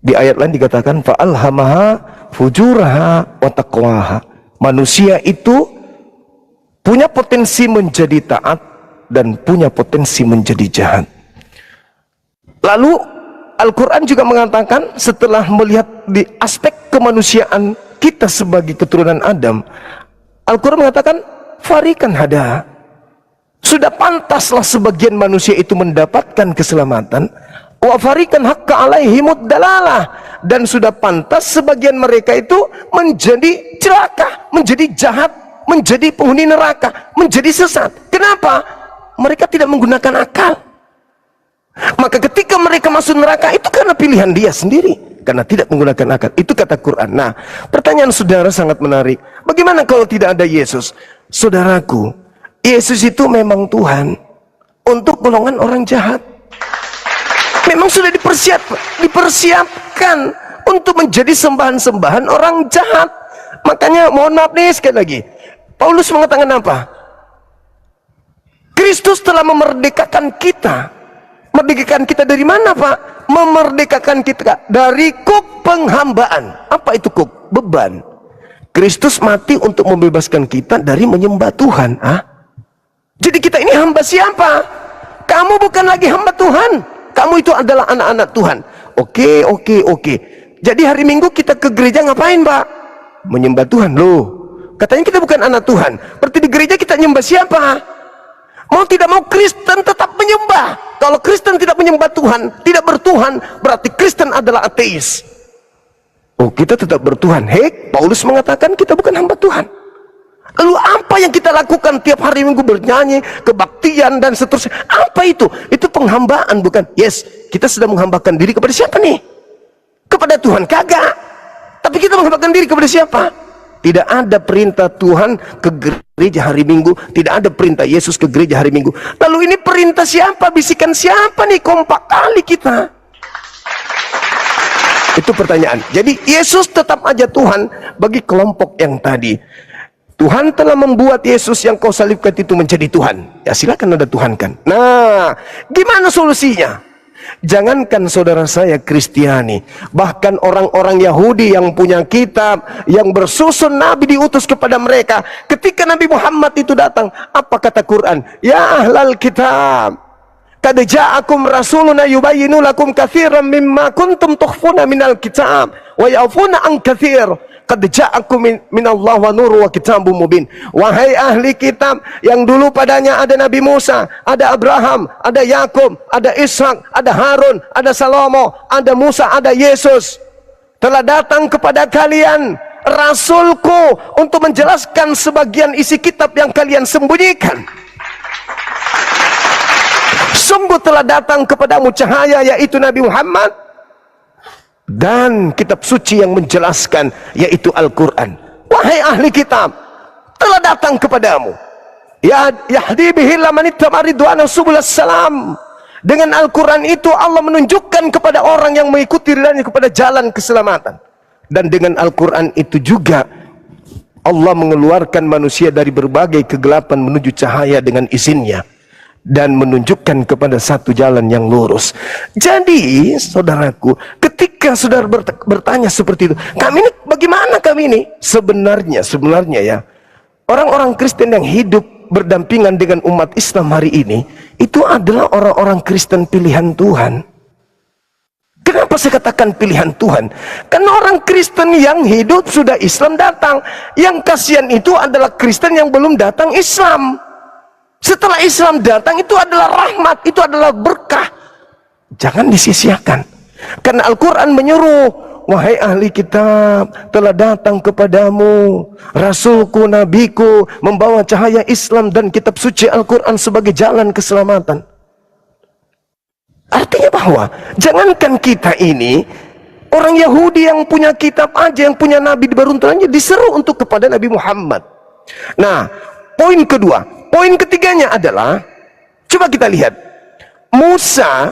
Di ayat lain dikatakan fa'alhamaha fujuraha wa taqwaha. Manusia itu punya potensi menjadi taat dan punya potensi menjadi jahat. Lalu Al-Quran juga mengatakan setelah melihat di aspek kemanusiaan kita sebagai keturunan Adam, Al-Quran mengatakan farikan hada. Sudah pantaslah sebagian manusia itu mendapatkan keselamatan. Wa farikan hakka alaihimud dalalah. Dan sudah pantas sebagian mereka itu menjadi celaka, menjadi jahat, menjadi penghuni neraka, menjadi sesat. Kenapa? Mereka tidak menggunakan akal. Maka ketika mereka masuk neraka itu karena pilihan dia sendiri, karena tidak menggunakan akal. Itu kata Quran. Nah, pertanyaan saudara sangat menarik. Bagaimana kalau tidak ada Yesus? Saudaraku, Yesus itu memang Tuhan untuk golongan orang jahat. Memang sudah dipersiapkan untuk menjadi sembahan-sembahan orang jahat. Makanya mohon maaf nih sekali lagi, Paulus mengatakan apa? Kristus telah memerdekakan kita. Merdekakan kita dari mana, Pak? Memerdekakan kita dari kuk penghambaan. Apa itu kuk? Beban. Kristus mati untuk membebaskan kita dari menyembah Tuhan. Jadi kita ini hamba siapa? Kamu bukan lagi hamba Tuhan. Kamu itu adalah anak-anak Tuhan. Oke. Jadi hari Minggu kita ke gereja ngapain, Pak? Menyembah Tuhan. Loh, katanya kita bukan anak Tuhan. Berarti di gereja kita nyembah siapa? Mau tidak mau Kristen tetap menyembah. Kalau Kristen tidak menyembah Tuhan, tidak bertuhan, berarti Kristen adalah ateis. Oh, kita tetap bertuhan. Hei, Paulus mengatakan kita bukan hamba Tuhan. Lalu apa yang kita lakukan tiap hari Minggu, bernyanyi, kebaktian dan seterusnya? Apa itu? Itu penghambaan, bukan? Yes, kita sedang menghambakan diri kepada siapa nih? Kepada Tuhan? Kagak. Tapi kita menghambakan diri kepada siapa? Tidak ada perintah Tuhan ke gereja hari Minggu, tidak ada perintah Yesus ke gereja hari Minggu. Lalu ini perintah siapa? Bisikan siapa nih? Kompak kali kita. Itu pertanyaan. Jadi Yesus tetap aja Tuhan bagi kelompok yang tadi. Tuhan telah membuat Yesus yang kau salibkan itu menjadi Tuhan. Ya silakan Anda tuhankan. Nah, gimana solusinya? Jangankan saudara saya Kristiani, bahkan orang-orang Yahudi yang punya kitab, yang bersusun Nabi diutus kepada mereka. Ketika Nabi Muhammad itu datang, apa kata Quran? Ya ahlal kitab, qad ja'akum rasuluna yubayyinu lakum katsiran mimma kuntum tukhfuna minal kitab wa ya'funa an katsir. Qad ja'akum minallah wa nuru wa kitabum mubin. Wahai ahli kitab yang dulu padanya ada Nabi Musa, ada Abraham, ada Yakub, ada Ishak, ada Harun, ada Salomo, ada Musa, ada Yesus. Telah datang kepada kalian Rasulku untuk menjelaskan sebagian isi kitab yang kalian sembunyikan. Sungguh telah datang kepadamu cahaya, yaitu Nabi Muhammad, dan kitab suci yang menjelaskan, yaitu Al-Quran. Wahai ahli kitab, telah datang kepadamu ya yahdi bihi man ittaba ridwana subulas salam. Dengan Al-Quran itu Allah menunjukkan kepada orang yang mengikuti ridhanya kepada jalan keselamatan. Dan dengan Al-Quran itu juga Allah mengeluarkan manusia dari berbagai kegelapan menuju cahaya dengan izinnya, dan menunjukkan kepada satu jalan yang lurus. Jadi saudaraku, ketika saudara bertanya seperti itu, kami ini bagaimana kami ini? Sebenarnya ya, orang-orang Kristen yang hidup berdampingan dengan umat Islam hari ini, itu adalah orang-orang Kristen pilihan Tuhan. Kenapa saya katakan pilihan Tuhan? Karena orang Kristen yang hidup sudah Islam datang. Yang kasihan itu adalah Kristen yang belum datang Islam. Setelah Islam datang, itu adalah rahmat, itu adalah berkah. Jangan disia-siakan. Karena Al-Quran menyuruh, wahai ahli kitab, telah datang kepadamu Rasulku, Nabiku, membawa cahaya Islam dan kitab suci Al-Quran sebagai jalan keselamatan. Artinya bahwa, jangankan kita ini, orang Yahudi yang punya kitab aja, yang punya Nabi beruntungannya, diseru untuk kepada Nabi Muhammad. Nah, poin kedua. Poin ketiganya adalah, coba kita lihat, Musa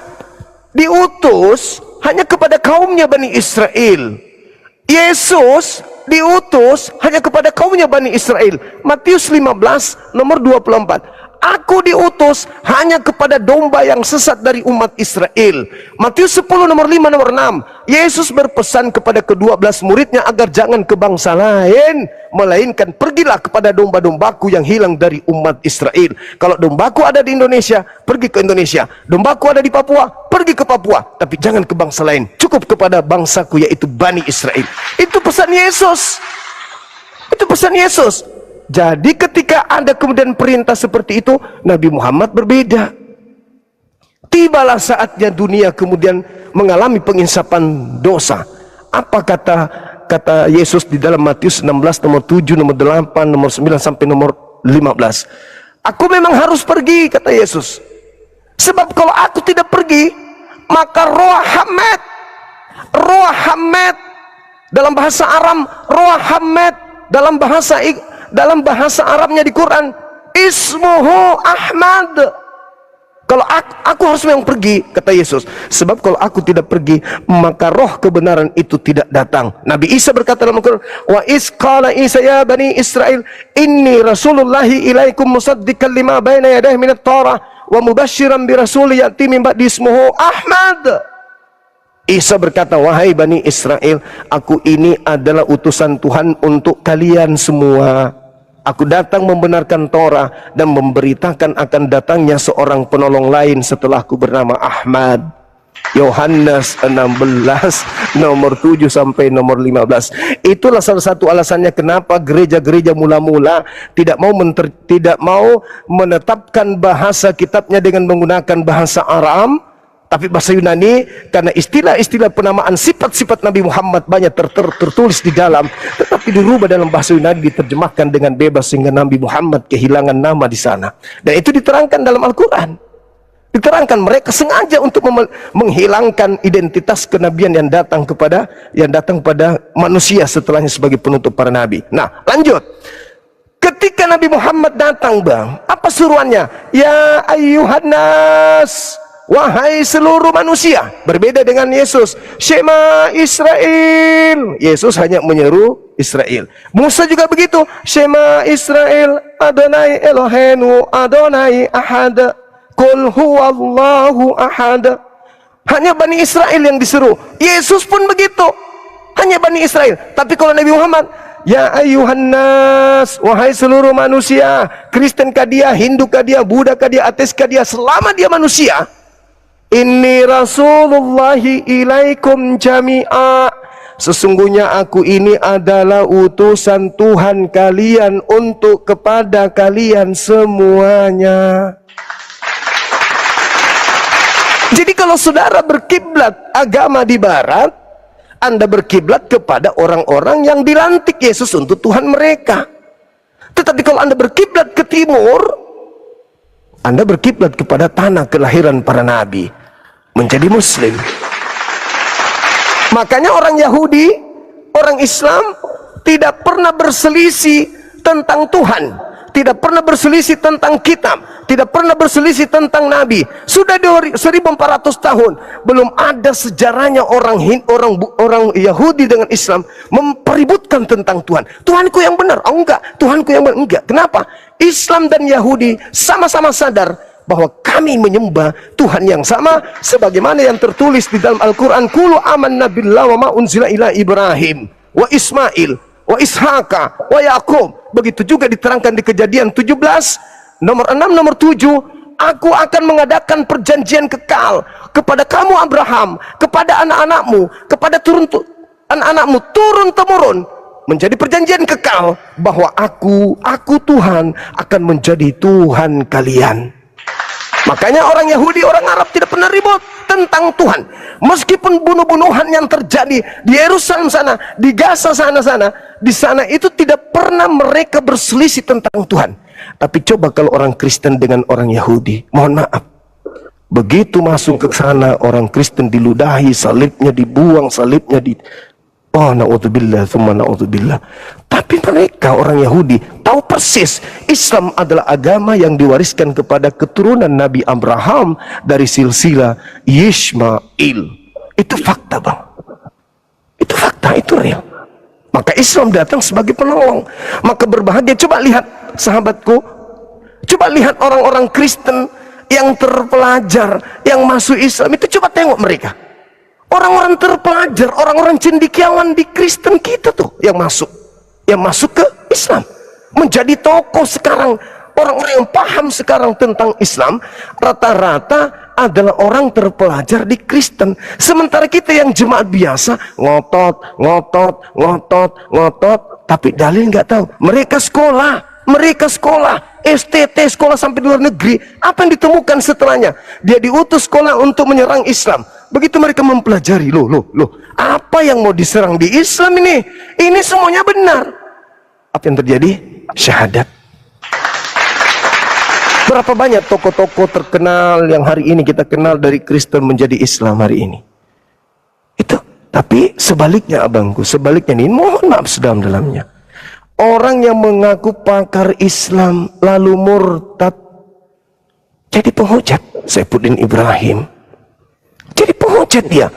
diutus hanya kepada kaumnya Bani Israel. Yesus diutus hanya kepada kaumnya Bani Israel. Matius 15 nomor 24. Aku diutus hanya kepada domba yang sesat dari umat Israel. Matius 10 nomor 5 nomor 6. Yesus berpesan kepada ke-12 muridnya agar jangan ke bangsa lain, melainkan pergilah kepada domba-dombaku yang hilang dari umat Israel. Kalau dombaku ada di Indonesia, pergi ke Indonesia. Dombaku ada di Papua, pergi ke Papua. Tapi jangan ke bangsa lain, cukup kepada bangsaku, yaitu Bani Israel. Itu pesan Yesus. Itu pesan Yesus. Jadi ketika ada kemudian perintah seperti itu, Nabi Muhammad berbeda. Tibalah saatnya dunia kemudian mengalami penginsapan dosa. Apa kata Yesus di dalam Matius 16 nomor 7, nomor 8, nomor 9 sampai nomor 15. Aku memang harus pergi, kata Yesus. Sebab kalau aku tidak pergi, maka roh Hamed dalam bahasa Aram, roh Hamed dalam bahasa Arabnya di Quran, ismuhu Ahmad. Kalau aku harus memang pergi, kata Yesus. Sebab kalau aku tidak pergi, maka roh kebenaran itu tidak datang. Nabi Isa berkata dalam Al-Quran, wa is qala Isa ya Bani Israel, inni rasulullahi ilaikum musaddiqan lima baina yadayhi minat Taurah wa mubasyiran bi rasuli ya'ti min ba'di ismuhu Ahmad. Isa berkata, wahai Bani Israel, aku ini adalah utusan Tuhan untuk kalian semua. Aku datang membenarkan Torah dan memberitakan akan datangnya seorang penolong lain setelahku bernama Ahmad. Yohanes 16 nomor 7 sampai nomor 15. Itulah salah satu alasannya kenapa gereja-gereja mula-mula tidak mau menetapkan bahasa kitabnya dengan menggunakan bahasa Aram, tapi bahasa Yunani, karena istilah-istilah penamaan sifat-sifat Nabi Muhammad banyak tertulis di dalam, tetapi dirubah dalam bahasa Yunani, diterjemahkan dengan bebas sehingga Nabi Muhammad kehilangan nama di sana. Dan itu diterangkan dalam Al-Quran. Diterangkan mereka sengaja untuk menghilangkan identitas kenabian yang datang kepada manusia setelahnya sebagai penutup para nabi. Nah, lanjut. Ketika Nabi Muhammad datang, Bang, apa suruhannya? Ya ayyuhan nas, wahai seluruh manusia. Berbeda dengan Yesus, Shema Israel. Yesus hanya menyeru Israel. Musa juga begitu, Shema Israel, Adonai Eloheinu, Adonai Ahad. Qul huwallahu ahad. Hanya Bani Israel yang disuruh. Yesus pun begitu, hanya Bani Israel. Tapi kalau Nabi Muhammad, ya ayyuhan nas, wahai seluruh manusia, Kristen kah dia, Hindu kah dia, Buddha kah dia, ateis kah dia, selama dia manusia, inni rasulullahi ilaikum jami'a, sesungguhnya aku ini adalah utusan Tuhan kalian untuk kepada kalian semuanya. Jadi kalau saudara berkiblat agama di barat, Anda berkiblat kepada orang-orang yang dilantik Yesus untuk Tuhan mereka. Tetapi kalau Anda berkiblat ke timur, Anda berkiblat kepada tanah kelahiran para nabi, menjadi muslim. Makanya orang Yahudi, orang Islam tidak pernah berselisih tentang Tuhan, tidak pernah berselisih tentang kitab, tidak pernah berselisih tentang nabi. Sudah 1400 tahun belum ada sejarahnya orang Yahudi dengan Islam mempeributkan tentang Tuhan. Tuhanku yang benar, oh enggak, Tuhanku yang benar, enggak. Kenapa? Islam dan Yahudi sama-sama sadar bahwa kami menyembah Tuhan yang sama sebagaimana yang tertulis di dalam Al-Quran, Qulu amanna billahi wa ma unzila ila Ibrahim wa Ismail wa Ishaka wa Yakub. Begitu juga diterangkan di Kejadian 17 nomor 6 nomor 7, aku akan mengadakan perjanjian kekal kepada kamu Abraham, kepada anak-anakmu, kepada anak-anakmu turun temurun, menjadi perjanjian kekal bahwa aku Tuhan akan menjadi Tuhan kalian. Makanya orang Yahudi, orang Arab tidak pernah ribut tentang Tuhan. Meskipun bunuh-bunuhan yang terjadi di Yerusalem sana, di Gaza sana, di sana itu tidak pernah mereka berselisih tentang Tuhan. Tapi coba kalau orang Kristen dengan orang Yahudi, mohon maaf, begitu masuk ke sana orang Kristen diludahi, salibnya dibuang, salibnya oh na'udzubillah, thumma na'udzubillah. Tapi mereka orang Yahudi tahu persis Islam adalah agama yang diwariskan kepada keturunan Nabi Abraham dari silsilah Yishmael. Itu fakta, Bang. Itu fakta, itu real. Maka Islam datang sebagai penolong. Maka berbahagia, coba lihat sahabatku, coba lihat orang-orang Kristen yang terpelajar, yang masuk Islam itu, coba tengok mereka. Orang-orang terpelajar, orang-orang cendekiawan di Kristen kita tuh yang masuk ke Islam, menjadi tokoh sekarang. Orang-orang yang paham sekarang tentang Islam rata-rata adalah orang terpelajar di Kristen. Sementara kita yang jemaat biasa ngotot, tapi dalil nggak tahu. Mereka sekolah STT, sekolah sampai di luar negeri. Apa yang ditemukan setelahnya? Dia diutus sekolah untuk menyerang Islam. Begitu mereka mempelajari, loh, apa yang mau diserang di Islam ini? Ini semuanya benar. Apa yang terjadi? Syahadat. Berapa banyak tokoh-tokoh terkenal yang hari ini kita kenal dari Kristen menjadi Islam hari ini? Itu. Tapi sebaliknya, abangku, sebaliknya ini, mohon maaf sedalam-dalamnya. Orang yang mengaku pakar Islam lalu murtad jadi penghujat. Saifuddin Ibrahim jadi penghujat dia.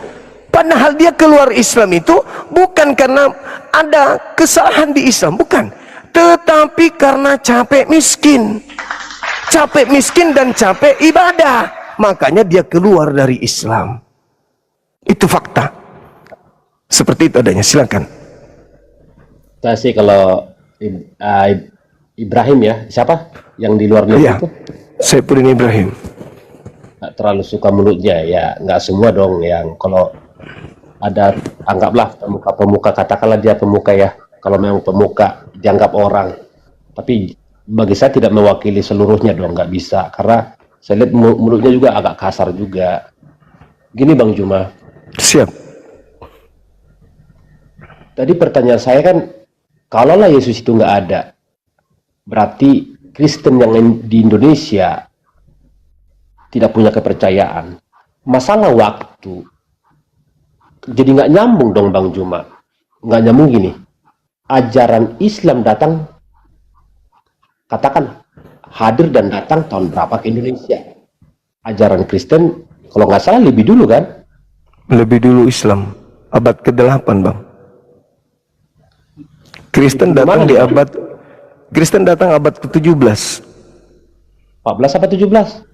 Padahal dia keluar Islam itu bukan karena ada kesalahan di Islam, bukan, tetapi karena capek miskin dan capek ibadah, makanya dia keluar dari Islam. Itu fakta. Seperti itu adanya. Silakan.
Saya sih kalau Ibrahim ya, siapa yang di luar negeri
Iya,
itu?
Saifuddin Ibrahim.
nggak terlalu suka mulutnya ya, nggak semua dong yang kalau ada anggaplah pemuka, katakanlah dia pemuka ya, kalau memang pemuka dianggap orang, tapi bagi saya tidak mewakili seluruhnya dong, nggak bisa, karena saya lihat mulutnya juga agak kasar juga. Gini Bang Juma,
Siap.
tadi pertanyaan saya kan, kalaulah Yesus itu nggak ada, berarti Kristen yang di Indonesia tidak punya kepercayaan. Masalah waktu, jadi nggak nyambung dong Bang Juma. Nggak nyambung gini, ajaran Islam datang, katakan hadir dan datang tahun berapa ke Indonesia? Ajaran Kristen kalau nggak salah lebih dulu kan?
Lebih dulu Islam, abad ke-8 Bang. Kristen datang abad ke-17.
14 apa 17?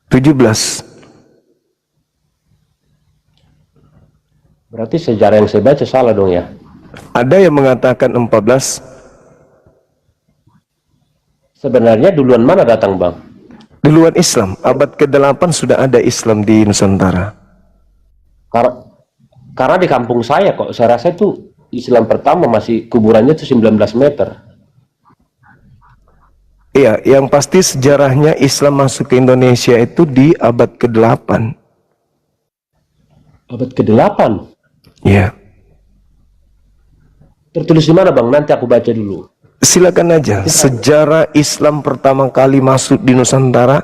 17.
Berarti sejarah yang saya baca salah dong ya?
Ada yang mengatakan 14.
Sebenarnya duluan mana datang Bang?
Duluan Islam, abad ke-8 sudah ada Islam di Nusantara.
Karena di kampung saya kok, saya rasa itu Islam pertama masih kuburannya itu 19 meter.
Iya, yang pasti sejarahnya Islam masuk ke Indonesia itu di abad ke-8.
Abad ke-8?
Iya.
Tertulis di mana Bang? Nanti aku baca dulu.
Silakan aja, sejarah Islam pertama kali masuk di Nusantara,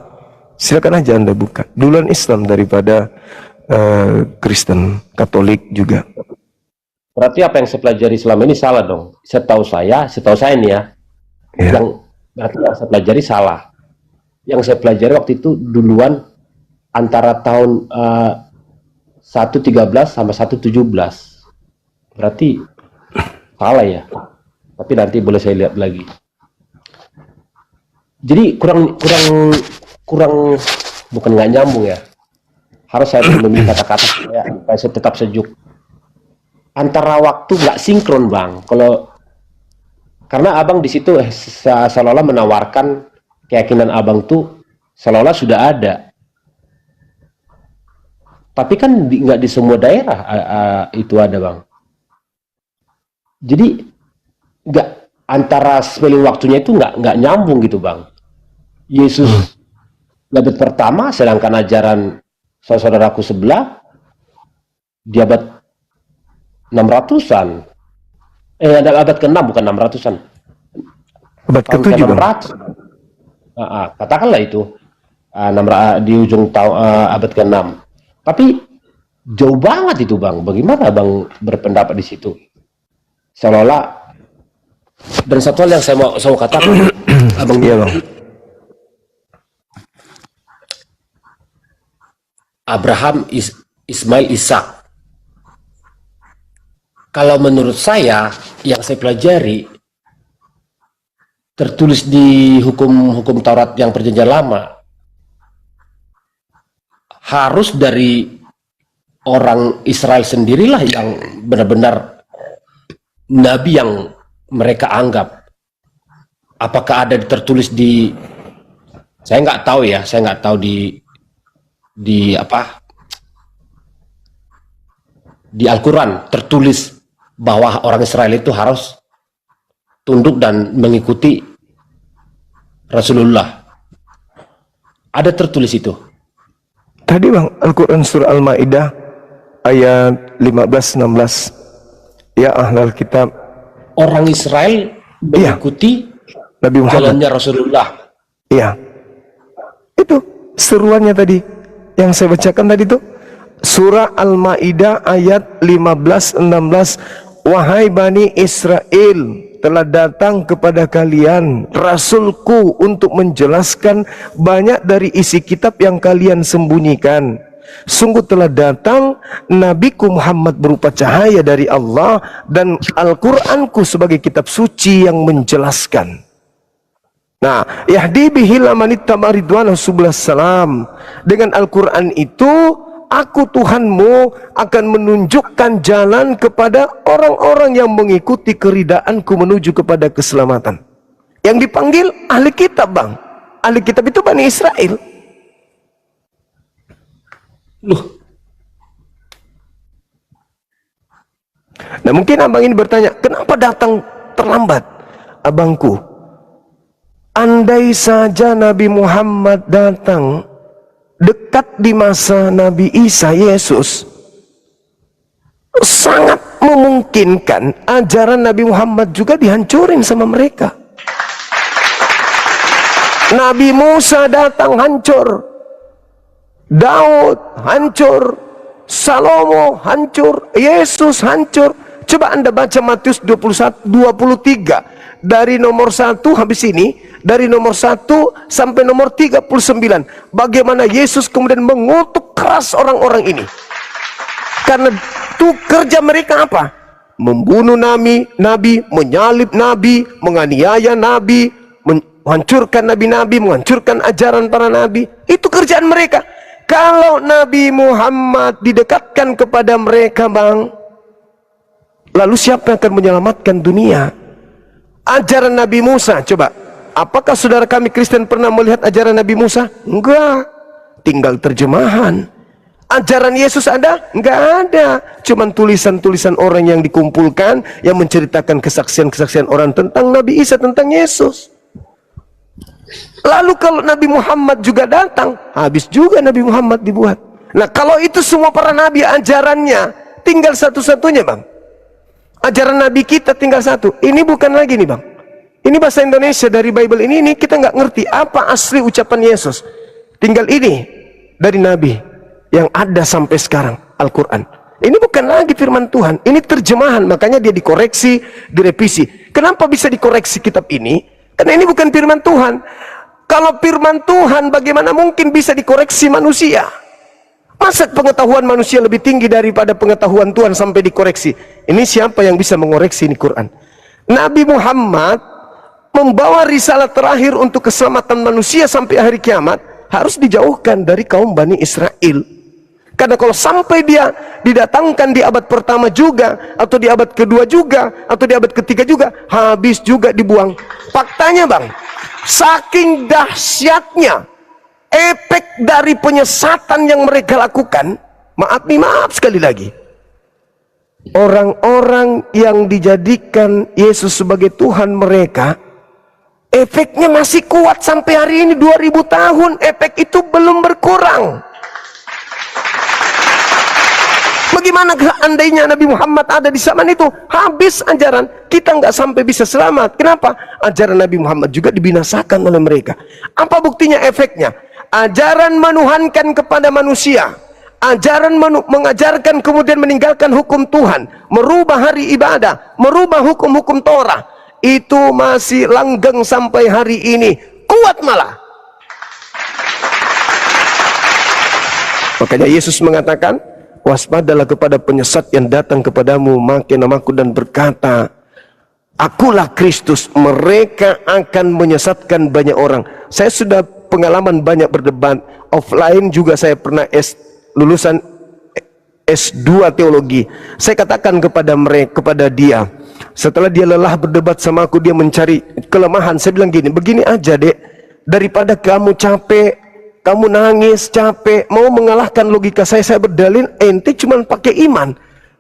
silakan aja Anda buka. Duluan Islam daripada Kristen, Katolik juga.
Berarti apa yang saya pelajari selama ini salah dong? Setahu saya ini ya,
Ya.
berarti yang saya pelajari salah. Yang saya pelajari waktu itu duluan antara tahun 1.13 sama 1.17. Berarti salah ya. Tapi nanti boleh saya lihat lagi. Jadi kurang bukan nggak nyambung ya. Harus saya memilih kata-kata supaya saya tetap sejuk. Antara waktu nggak sinkron Bang. Karena Abang di situ seolah-olah menawarkan keyakinan Abang tuh seolah-olah sudah ada. Tapi kan nggak di semua daerah itu ada Bang. Jadi nggak, antara spelling waktunya itu nggak nyambung gitu Bang. Yesus abad pertama, sedangkan ajaran saudaraku sebelah di abad 600-an. Abad ke-6 bukan 600-an.
Abad ke-7 Bang.
Katakanlah itu di ujung abad ke-6. Tapi jauh banget itu Bang. Bagaimana Bang berpendapat di situ? Seolah-olah. Dan satu hal yang saya mau katakan, Abang,
Iya Bang.
Abraham, Ismail, Ishak. Kalau menurut saya, yang saya pelajari, tertulis di hukum Taurat yang perjanjian lama, harus dari orang Israel sendirilah yang benar-benar nabi yang mereka anggap. Apakah ada tertulis di, saya nggak tahu di Al-Quran tertulis bahwa orang Israel itu harus tunduk dan mengikuti Rasulullah. Ada tertulis itu?
Tadi Bang, Al-Quran surah Al-Ma'idah ayat 15-16. Ya ahlal kitab,
Orang Israel mengikuti
Nabi Muhammad.
jalannya Rasulullah.
Iya. Itu seruannya tadi yang saya bacakan tadi tuh. Surah Al-Ma'idah ayat 15-16. Wahai Bani Israel, telah datang kepada kalian Rasulku untuk menjelaskan banyak dari isi kitab yang kalian sembunyikan. Sungguh telah datang Nabiku Muhammad berupa cahaya dari Allah, dan Al-Quranku sebagai kitab suci yang menjelaskan. Nah, yahdi bihi man ittaba ridwanahu subulus salam. Dengan Al-Quran itu, aku Tuhanmu akan menunjukkan jalan kepada orang-orang yang mengikuti keridaanku menuju kepada keselamatan. Yang dipanggil ahli kitab Bang. Ahli kitab itu Bani Israel.
Loh,
Nah mungkin abang ini bertanya, kenapa datang terlambat? Abangku, andai saja Nabi Muhammad datang dekat di masa Nabi Isa Yesus, sangat memungkinkan ajaran Nabi Muhammad juga dihancurin sama mereka. Nabi Musa datang hancur, Daud hancur, Salomo hancur, Yesus hancur. Coba Anda baca Matius 21, 23 dari nomor 1 habis ini, dari nomor 1 sampai nomor 39. Bagaimana Yesus kemudian mengutuk keras orang-orang ini. Karena itu kerja mereka apa? Membunuh nabi, menyalib nabi, menganiaya nabi, menghancurkan nabi-nabi, menghancurkan ajaran para nabi. Itu kerjaan mereka. Kalau Nabi Muhammad didekatkan kepada mereka, bang, lalu siapa yang akan menyelamatkan dunia? Ajaran Nabi Musa, coba. Apakah saudara kami Kristen pernah melihat ajaran Nabi Musa? Enggak. Tinggal terjemahan. Ajaran Yesus ada? Enggak ada. Cuman tulisan-tulisan orang yang dikumpulkan, yang menceritakan kesaksian-kesaksian orang tentang Nabi Isa, tentang Yesus. Lalu kalau Nabi Muhammad juga datang, habis juga Nabi Muhammad dibuat. Nah kalau itu semua para nabi ajarannya, tinggal satu-satunya, bang. Ajaran nabi kita tinggal satu. Ini bukan lagi nih, bang. Ini bahasa Indonesia dari Bible ini kita nggak ngerti apa asli ucapan Yesus. Tinggal ini dari nabi yang ada sampai sekarang, Al-Quran. Ini bukan lagi firman Tuhan, ini terjemahan. Makanya dia dikoreksi, direvisi. Kenapa bisa dikoreksi kitab ini? Karena ini bukan firman Tuhan. Kalau firman Tuhan, bagaimana mungkin bisa dikoreksi manusia? Masa pengetahuan manusia lebih tinggi daripada pengetahuan Tuhan sampai dikoreksi? Ini siapa yang bisa mengoreksi ini Quran? Nabi Muhammad membawa risalah terakhir untuk keselamatan manusia sampai hari kiamat, harus dijauhkan dari kaum Bani Israel. Karena kalau sampai dia didatangkan di abad pertama juga, atau di abad kedua juga, atau di abad ketiga juga, habis juga dibuang. Faktanya, bang, saking dahsyatnya efek dari penyesatan yang mereka lakukan, maaf sekali lagi, orang-orang yang dijadikan Yesus sebagai Tuhan mereka, efeknya masih kuat sampai hari ini. 2000 tahun efek itu belum berkurang. Bagaimana andainya Nabi Muhammad ada di zaman itu, habis ajaran, kita nggak sampai bisa selamat. Kenapa? Ajaran Nabi Muhammad juga dibinasakan oleh mereka. Apa buktinya, efeknya? Ajaran menuhankan kepada manusia, ajaran mengajarkan kemudian meninggalkan hukum Tuhan, merubah hari ibadah, merubah hukum-hukum Torah, itu masih langgeng sampai hari ini, kuat malah. Makanya Yesus mengatakan, waspadalah kepada penyesat yang datang kepadamu memakai namaku dan berkata, akulah Kristus. Mereka akan menyesatkan banyak orang. Saya sudah pengalaman banyak berdebat offline juga. Saya pernah lulusan S2 teologi. Saya katakan kepada mereka, kepada dia, setelah dia lelah berdebat sama aku, dia mencari kelemahan. Saya bilang gini, begini aja dek, daripada kamu capek, kamu nangis, capek, mau mengalahkan logika saya berdalil, ente cuma pakai iman.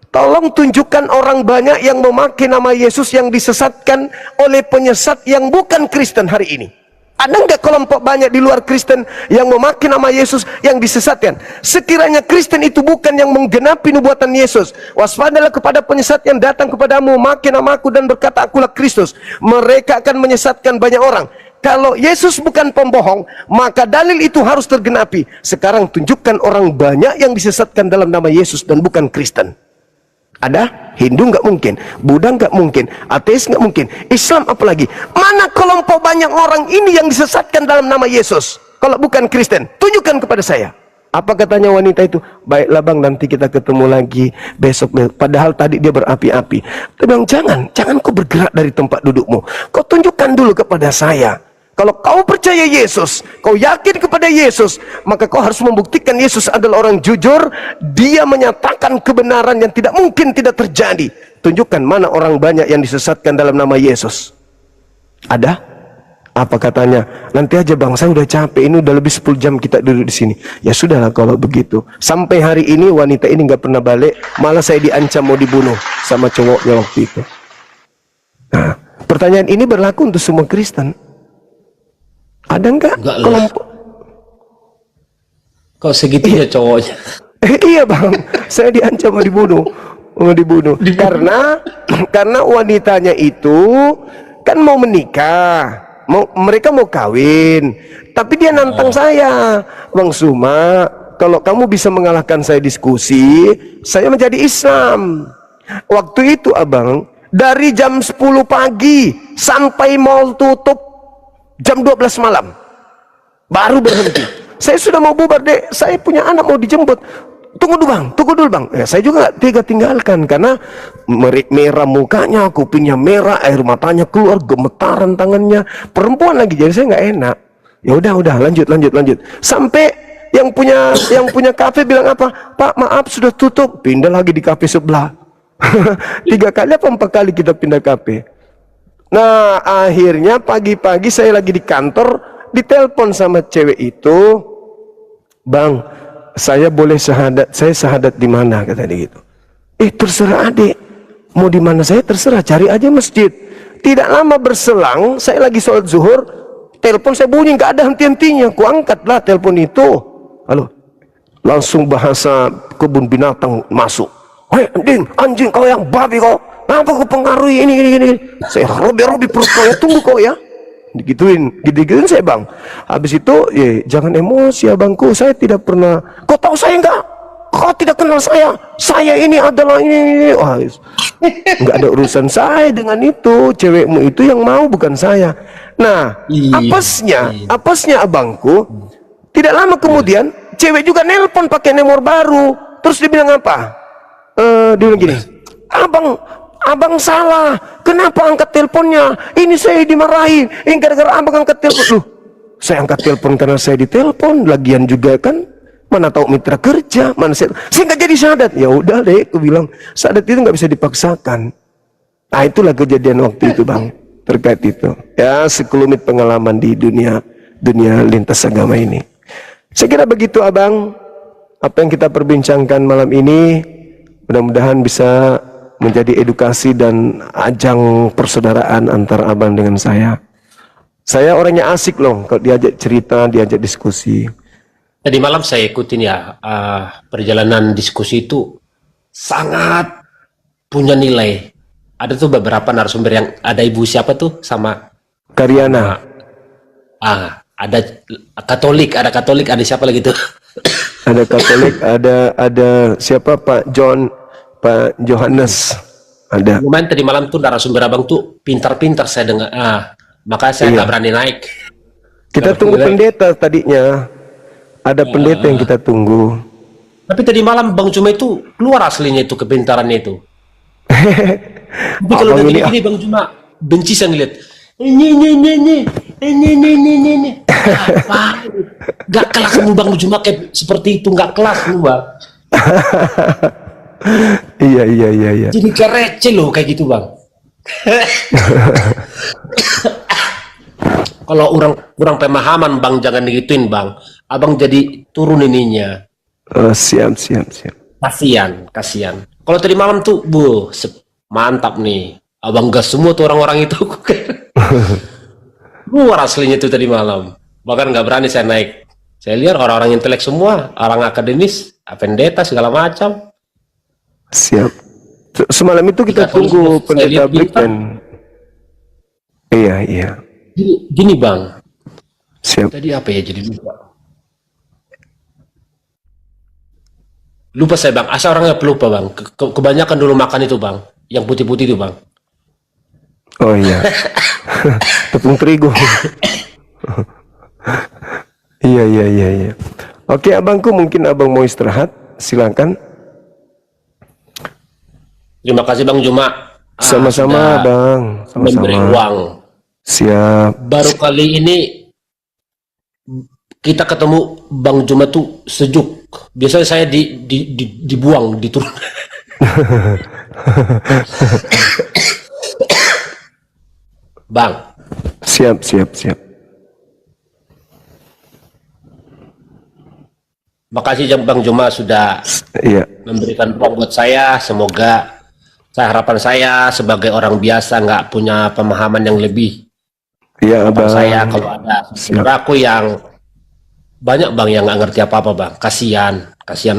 Tolong tunjukkan orang banyak yang memakai nama Yesus yang disesatkan oleh penyesat yang bukan Kristen hari ini. Ada nggak kelompok banyak di luar Kristen yang memakai nama Yesus yang disesatkan? Sekiranya Kristen itu bukan yang menggenapi nubuatan Yesus, waspadalah kepada penyesat yang datang kepadamu memakai namaku dan berkata akulah Kristus. Mereka akan menyesatkan banyak orang. Kalau Yesus bukan pembohong, maka dalil itu harus tergenapi. Sekarang tunjukkan orang banyak yang disesatkan dalam nama Yesus dan bukan Kristen. Ada? Hindu nggak mungkin, Buddha nggak mungkin, ateis nggak mungkin, Islam apalagi. Mana kelompok banyak orang ini yang disesatkan dalam nama Yesus? Kalau bukan Kristen, tunjukkan kepada saya. Apa katanya wanita itu? Baiklah bang, nanti kita ketemu lagi besok. Padahal tadi dia berapi-api. Tapi bang, jangan kau bergerak dari tempat dudukmu. Kau tunjukkan dulu kepada saya. Kalau kau percaya Yesus, kau yakin kepada Yesus, maka kau harus membuktikan Yesus adalah orang jujur. Dia menyatakan kebenaran yang tidak mungkin tidak terjadi. Tunjukkan mana orang banyak yang disesatkan dalam nama Yesus. Ada? Apa katanya? Nanti aja bang, saya udah capek, ini udah lebih 10 jam kita duduk di sini. Ya sudahlah kalau begitu. Sampai hari ini wanita ini nggak pernah balik, malah saya diancam mau dibunuh sama cowoknya waktu itu. Nah, pertanyaan ini berlaku untuk semua Kristen. Ada nggak
Enggak lah.
kelompok?
Kok segitunya cowoknya?
Iya bang, saya diancam mau dibunuh, karena wanitanya itu kan mau menikah, mereka mau kawin, tapi dia nantang saya, Bang Suma, kalau kamu bisa mengalahkan saya diskusi, saya menjadi Islam. Waktu itu abang, dari jam 10 pagi sampai mall tutup jam 12 malam, baru berhenti. Saya sudah mau bubar dek, saya punya anak mau dijemput. Tunggu dulu bang. Ya, saya juga gak tega tinggalkan karena merah mukanya, kupingnya merah, air matanya keluar, gemetaran tangannya, perempuan lagi, jadi saya nggak enak. Ya udah lanjut. Sampai yang punya kafe bilang apa? Pak maaf sudah tutup, pindah lagi di kafe sebelah. 3 kali apa 4 kali kita pindah kafe. Nah akhirnya pagi-pagi saya lagi di kantor, ditelepon sama cewek itu, bang, saya boleh syahadat, saya syahadat di mana kata dia gitu. Terserah adik, mau di mana saya terserah, cari aja masjid. Tidak lama berselang, saya lagi sholat zuhur, telepon saya bunyi, nggak ada henti-hentinya. Ku angkatlah telepon itu. Halo, langsung bahasa kebun binatang masuk. Hei anjing kau yang babi kau, apa kau pengaruhi ini. Saya robi perut kau ya, tunggu kau ya. Digituin saya bang. Habis itu jangan emosi abangku, saya tidak pernah. Kau tahu saya enggak? Kau tidak kenal saya. Saya ini adalah ini. Wah, enggak ada urusan saya dengan itu. Cewekmu itu yang mau, bukan saya. Nah, apesnya abangku. Tidak lama kemudian cewek juga nelpon pakai nomor baru. Terus dia bilang apa? Dia bilang gini, Abang salah, kenapa angkat teleponnya? Ini saya dimarahin, ini gara-gara abang angkat telepon. Loh, saya angkat telepon karena saya ditelepon, lagian juga kan, mana tahu mitra kerja, mana saya nggak jadi syahadat. Ya udah deh, aku bilang syahadat itu nggak bisa dipaksakan. Nah itulah kejadian waktu itu bang, terkait itu. Ya sekelumit pengalaman di dunia lintas agama ini. Saya kira begitu abang, apa yang kita perbincangkan malam ini, mudah-mudahan bisa menjadi edukasi dan ajang persaudaraan antara abang dengan saya. Saya orangnya asik loh, kalau diajak cerita, diajak diskusi.
Tadi malam saya ikutin ya, perjalanan diskusi itu sangat punya nilai. Ada tuh beberapa narasumber yang ada ibu siapa tuh sama
Karyana.
Ada Katolik, ada siapa lagi tuh?
Ada Katolik, ada siapa Pak Johannes ada.
Lumayan tadi malam tuh narasumber abang tuh pintar-pintar saya dengar. Makanya saya nggak berani naik.
Kita tunggu pendeta tadinya. Ada pendeta yang kita tunggu.
Tapi tadi malam Bang Juma itu keluar aslinya itu kepintarannya itu. Tapi kalau udah gini Bang Juma benci saya ngeliat. Ini. Gak kelas lu Bang Juma kayak seperti itu, gak kelas lu Bang.
Iya.
Jadi kayak receh loh kayak gitu Bang. Kalau kurang pemahaman Bang, jangan digituin Bang. Abang jadi turun ininya.
Siap.
Kasian. Kalau tadi malam tuh, mantap nih. Abang gas semua tuh orang-orang itu. Luar aslinya tuh tadi malam. Bahkan nggak berani saya naik. Saya lihat orang-orang intelek semua, orang akademis, pendeta segala macam.
Siap. Semalam itu kita tunggu pendeta Brigjen. Iya.
Gini Bang.
Siap.
Tadi apa ya, jadi lupa saya Bang. Asal orangnya pelupa Bang. Kebanyakan dulu makan itu Bang, yang putih-putih itu Bang.
Oh iya. Tepung terigu. Iya. Oke abangku, mungkin abang mau istirahat, silakan.
Terima kasih Bang Juma.
Sama-sama Bang.
Memberi uang.
Siap.
Baru kali ini kita ketemu Bang Juma tuh sejuk. Biasanya saya dibuang, diturun.
Bang. Siap.
Makasih Bang Juma sudah
Iya.
memberikan ruang buat saya. Semoga harapan saya sebagai orang biasa nggak punya pemahaman yang lebih.
Iya,
Harapan
Abang.
saya kalau ada saudaraku yang banyak Bang yang nggak ngerti apa-apa Bang. Kasihan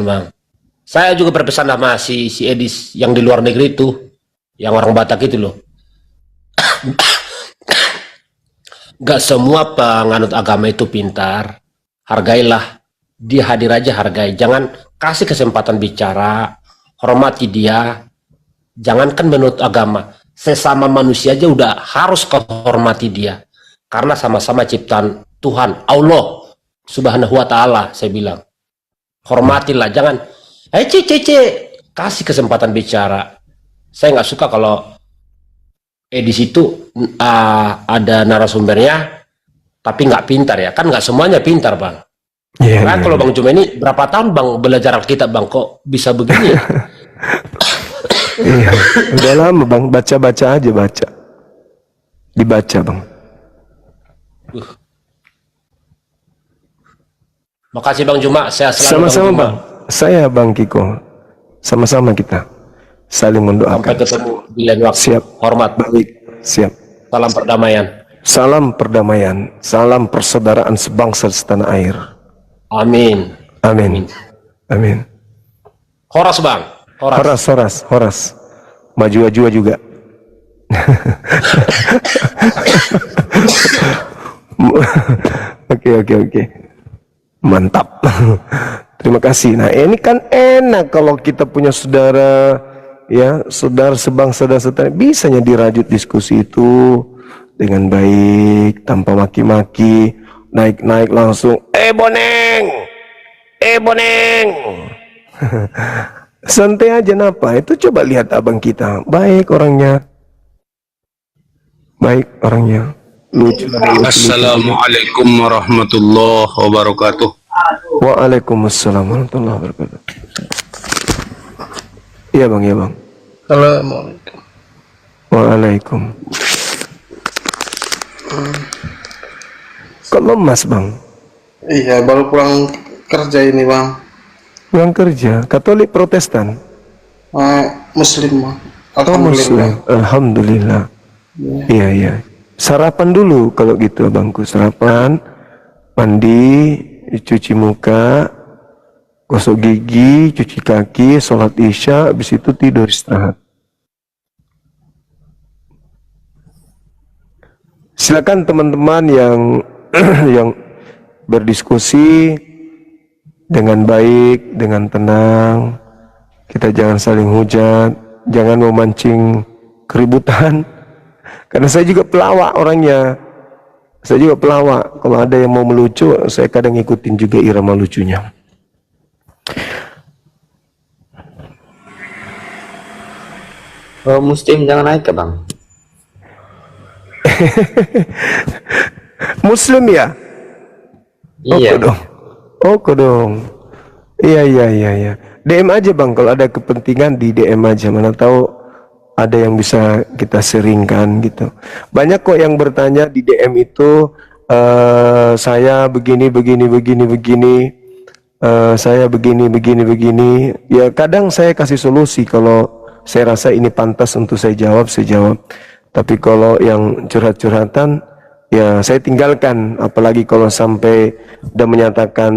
Bang. Saya juga berpesan sama si Edis yang di luar negeri itu, yang orang Batak itu loh. Gak semua penganut agama itu pintar. Hargailah. Dia hadir aja hargai. Jangan kasih kesempatan bicara. Hormati dia. Jangankan menurut agama. Sesama manusia aja udah harus kau hormati dia. Karena sama-sama ciptaan Tuhan. Allah Subhanahu wa ta'ala, saya bilang. Hormatilah. Jangan, kasih kesempatan bicara. Saya nggak suka kalau di situ ada narasumbernya tapi nggak pintar ya, kan nggak semuanya pintar Bang.
Iya,
Nah, kalau Bang Juma ini berapa tahun Bang belajar Alkitab Bang, kok bisa begini?
Iya, udah lama Bang, baca-baca aja, baca. Dibaca Bang.
Makasih Bang Juma, saya selalu
Sama-sama
Bang Juma.
Bang. Saya Bang Kiko. Sama-sama kita saling mendoakan.
Sampai ketemu di lain waktu.
Siap.
Hormat.
Baik, siap.
Salam perdamaian.
Salam perdamaian, salam persaudaraan sebangsa setanah air.
Amin.
Amin. Amin.
Horas Bang.
Horas. Maju juga. Oke. Mantap. Terima kasih. Nah, ini kan enak kalau kita punya saudara, ya, saudara sebangsa dan setanah, bisanya dirajut diskusi itu dengan baik, tanpa maki-maki, naik langsung, boneng. Santai aja, napa? Itu coba lihat abang kita, baik orangnya, lucu.
Assalamualaikum warahmatullahi wabarakatuh.
Waalaikumsalam warahmatullahi wabarakatuh. Iya bang.
Assalamualaikum.
Waalaikum. Kok lemas bang?
Iya, baru pulang kerja ini bang.
Pulang kerja? Katolik Protestan?
Muslim bang.
Oh Muslim. Alhamdulillah. Iya. Sarapan dulu kalau gitu abangku. Sarapan, mandi, cuci muka, gosok gigi, cuci kaki, sholat isya, habis itu tidur istirahat. Silakan teman-teman yang yang berdiskusi dengan baik, dengan tenang. Kita jangan saling hujat, jangan memancing keributan. Karena saya juga pelawak orangnya. Kalau ada yang mau melucu, saya kadang ikutin juga irama lucunya.
Muslim jangan naik ke bang.
Muslim ya?
Iya.
Oke dong. Iya. DM aja bang, kalau ada kepentingan di DM aja. Mana tahu ada yang bisa kita seringkan gitu. Banyak kok yang bertanya di DM itu, saya begini. Saya begini. Ya kadang saya kasih solusi kalau saya rasa ini pantas untuk saya jawab. Tapi kalau yang curhat-curhatan, ya saya tinggalkan. Apalagi kalau sampai udah menyatakan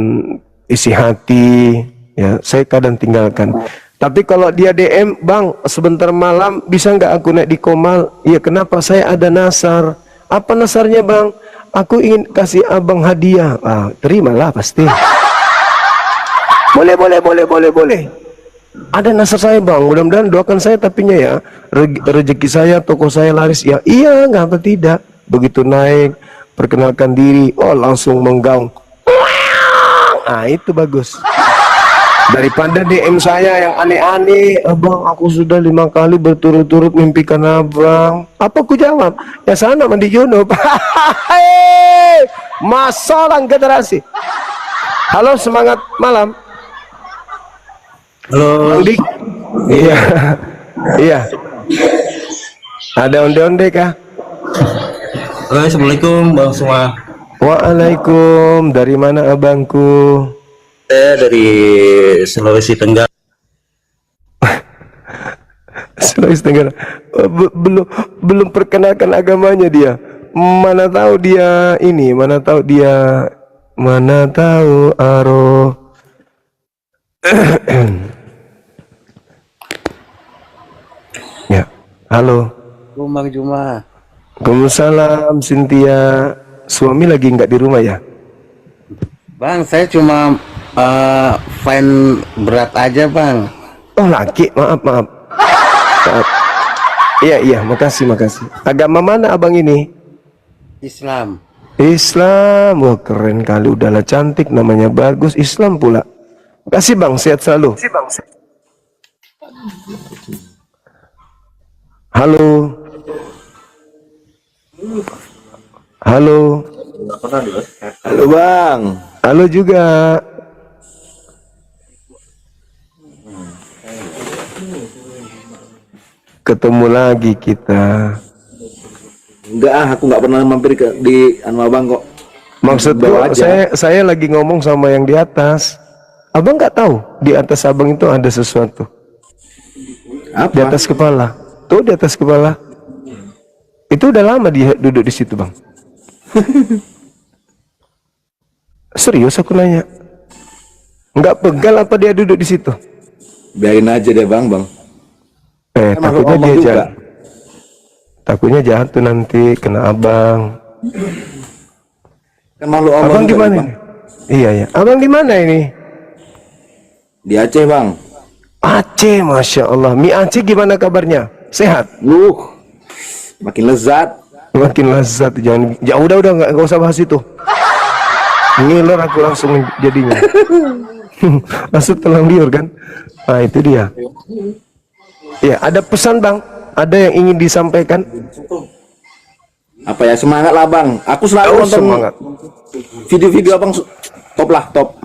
isi hati, ya saya kadang tinggalkan. Tapi kalau dia DM, bang sebentar malam bisa nggak aku naik di Komal? Ya kenapa, saya ada nasar. Apa nasarnya bang? Aku ingin kasih abang hadiah. Terimalah pasti. Boleh. Ada nasar saya bang, mudah-mudahan doakan saya tapinya ya. Rezeki saya, toko saya laris ya. Iya, nggak apa tidak. Begitu naik, perkenalkan diri, langsung menggaung. Itu bagus. Daripada DM saya yang aneh-aneh, abang aku sudah 5 kali berturut-turut mimpikan abang. Apa aku jawab? Ya sana mandi junub. Masalah generasi. Halo, semangat malam.
Halo.
Andi. Iya. Ada onde-onde kah?
Assalamualaikum bang semua.
Waalaikum. Dari mana abangku?
Saya dari Sulawesi Tenggara.
Sulawesi Tenggara. Belum perkenalkan agamanya dia. Mana tahu dia ini, mana tahu aroh. Ya, halo.
Bang Juma.
Waalaikumsalam Cynthia. Suami lagi nggak di rumah ya?
Bang, saya cuma fine berat aja, Bang.
Oh laki, maaf. Iya, makasih. Agama mana abang ini?
Islam.
Islam, wah keren kali, udahlah cantik, namanya bagus, Islam pula. Makasih bang, sehat selalu. Halo. Halo
Bang.
Halo juga. Ketemu lagi kita.
Enggak, aku nggak pernah mampir di Abang kok.
Maksudku
Bawa aja.
saya lagi ngomong sama yang di atas. Abang nggak tahu di atas abang itu ada sesuatu.
Apa?
Di atas kepala. Tuh di atas kepala. Itu udah lama dia duduk di situ bang. Serius aku nanya. Nggak pegal apa dia duduk di situ?
Biarin aja deh bang.
Takutnya dia jahat. Takutnya jatuh nanti kena abang.
Kan malu
Abang di mana ini? Iya. Abang di mana ini?
Di Aceh bang.
Aceh, masya Allah. Mie Aceh gimana kabarnya? Sehat?
Makin lezat.
Makin lezat. Jangan. Ya udah nggak usah bahas itu. Ngiler aku langsung jadinya. Langsung telang liur kan? Nah itu dia. Ya ada pesan bang. Ada yang ingin disampaikan?
Apa ya, semangat lah bang. Aku selalu nonton
semangat.
Video-video abang top.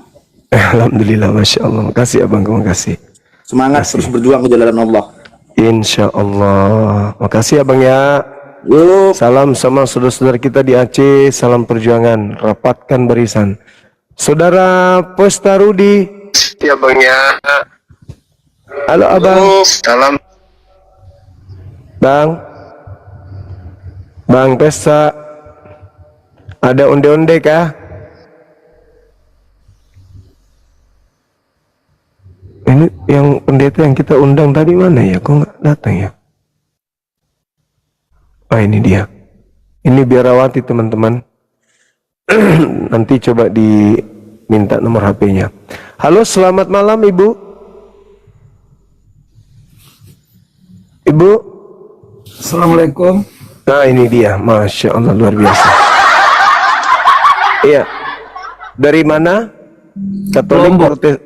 Alhamdulillah, masya Allah. Makasih abang, makasih.
Semangat terus berjuang ke jalan Allah.
Insya Allah. Makasih abang ya.
Yuk.
Salam sama saudara-saudara kita di Aceh. Salam perjuangan. Rapatkan barisan. Saudara Posta Rudi.
Ya bang ya.
Halo abang.
Salam.
Bang Pesta. Ada onde-onde kah? Ini yang pendeta yang kita undang tadi mana ya? Kok nggak datang ya? Ini dia. Ini biarawati teman-teman. Nanti coba diminta nomor HP-nya. Halo, selamat malam Ibu. Ibu.
Assalamualaikum.
Nah ini dia, masya Allah luar biasa. Iya. Dari mana? Katolik Protestan.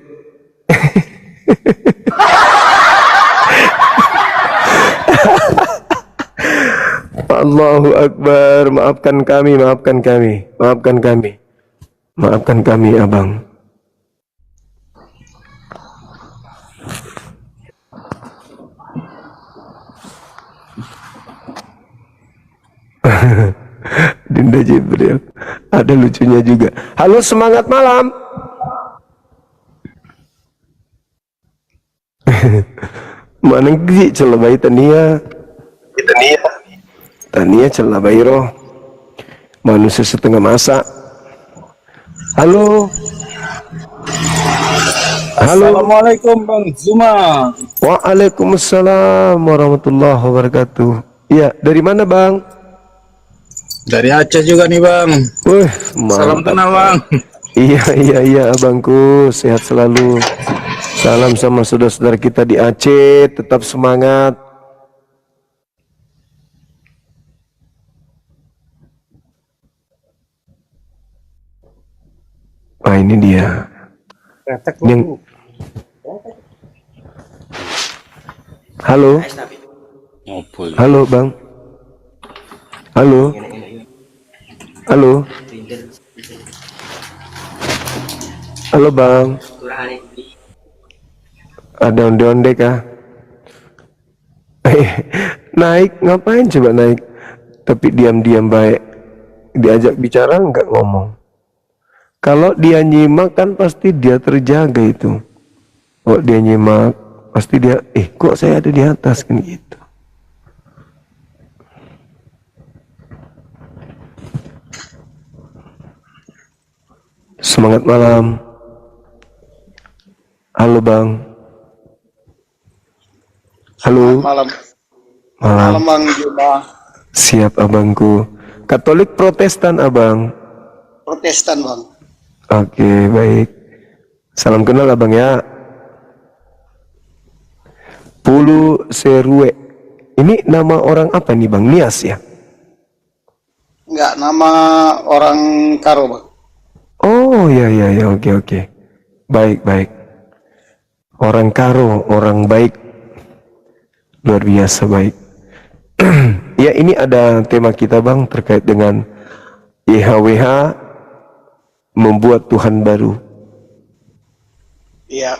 Allahu Akbar, maafkan kami abang. Dinda Jibril, ada lucunya juga. Halo, semangat malam. Mana gigi celabai Tania celabai roh manusia setengah masak. Halo.
Assalamualaikum Bang Zuma.
Waalaikumsalam warahmatullahi wabarakatuh. Iya, dari mana bang?
Dari Aceh juga nih Bang. Salam kenal Bang.
Iya abangku, sehat selalu. Salam sama saudara-saudara kita di Aceh, tetap semangat. Ini dia. Halo. Halo bang. Halo. Halo bang. Ada onde-onde kah? Naik, ngapain coba naik? Tapi diam-diam baik. Diajak bicara nggak ngomong. Kalau dia nyimak kan pasti dia terjaga itu. Kalau dia nyimak pasti dia, kok saya ada di atas kan gitu. Semangat malam. Halo Bang. Halo.
Malam.
Malam.
Bang Juma.
Siap abangku. Katolik Protestan abang.
Protestan Bang.
Oke baik. Salam kenal abang ya. Pulu Serue. Ini nama orang apa nih Bang? Nias ya?
Enggak, nama orang Karo Bang.
Oh ya oke. Baik. Orang Karo, orang baik. Luar biasa baik. Ya ini ada tema kita Bang terkait dengan YHWH membuat Tuhan baru.
Iya.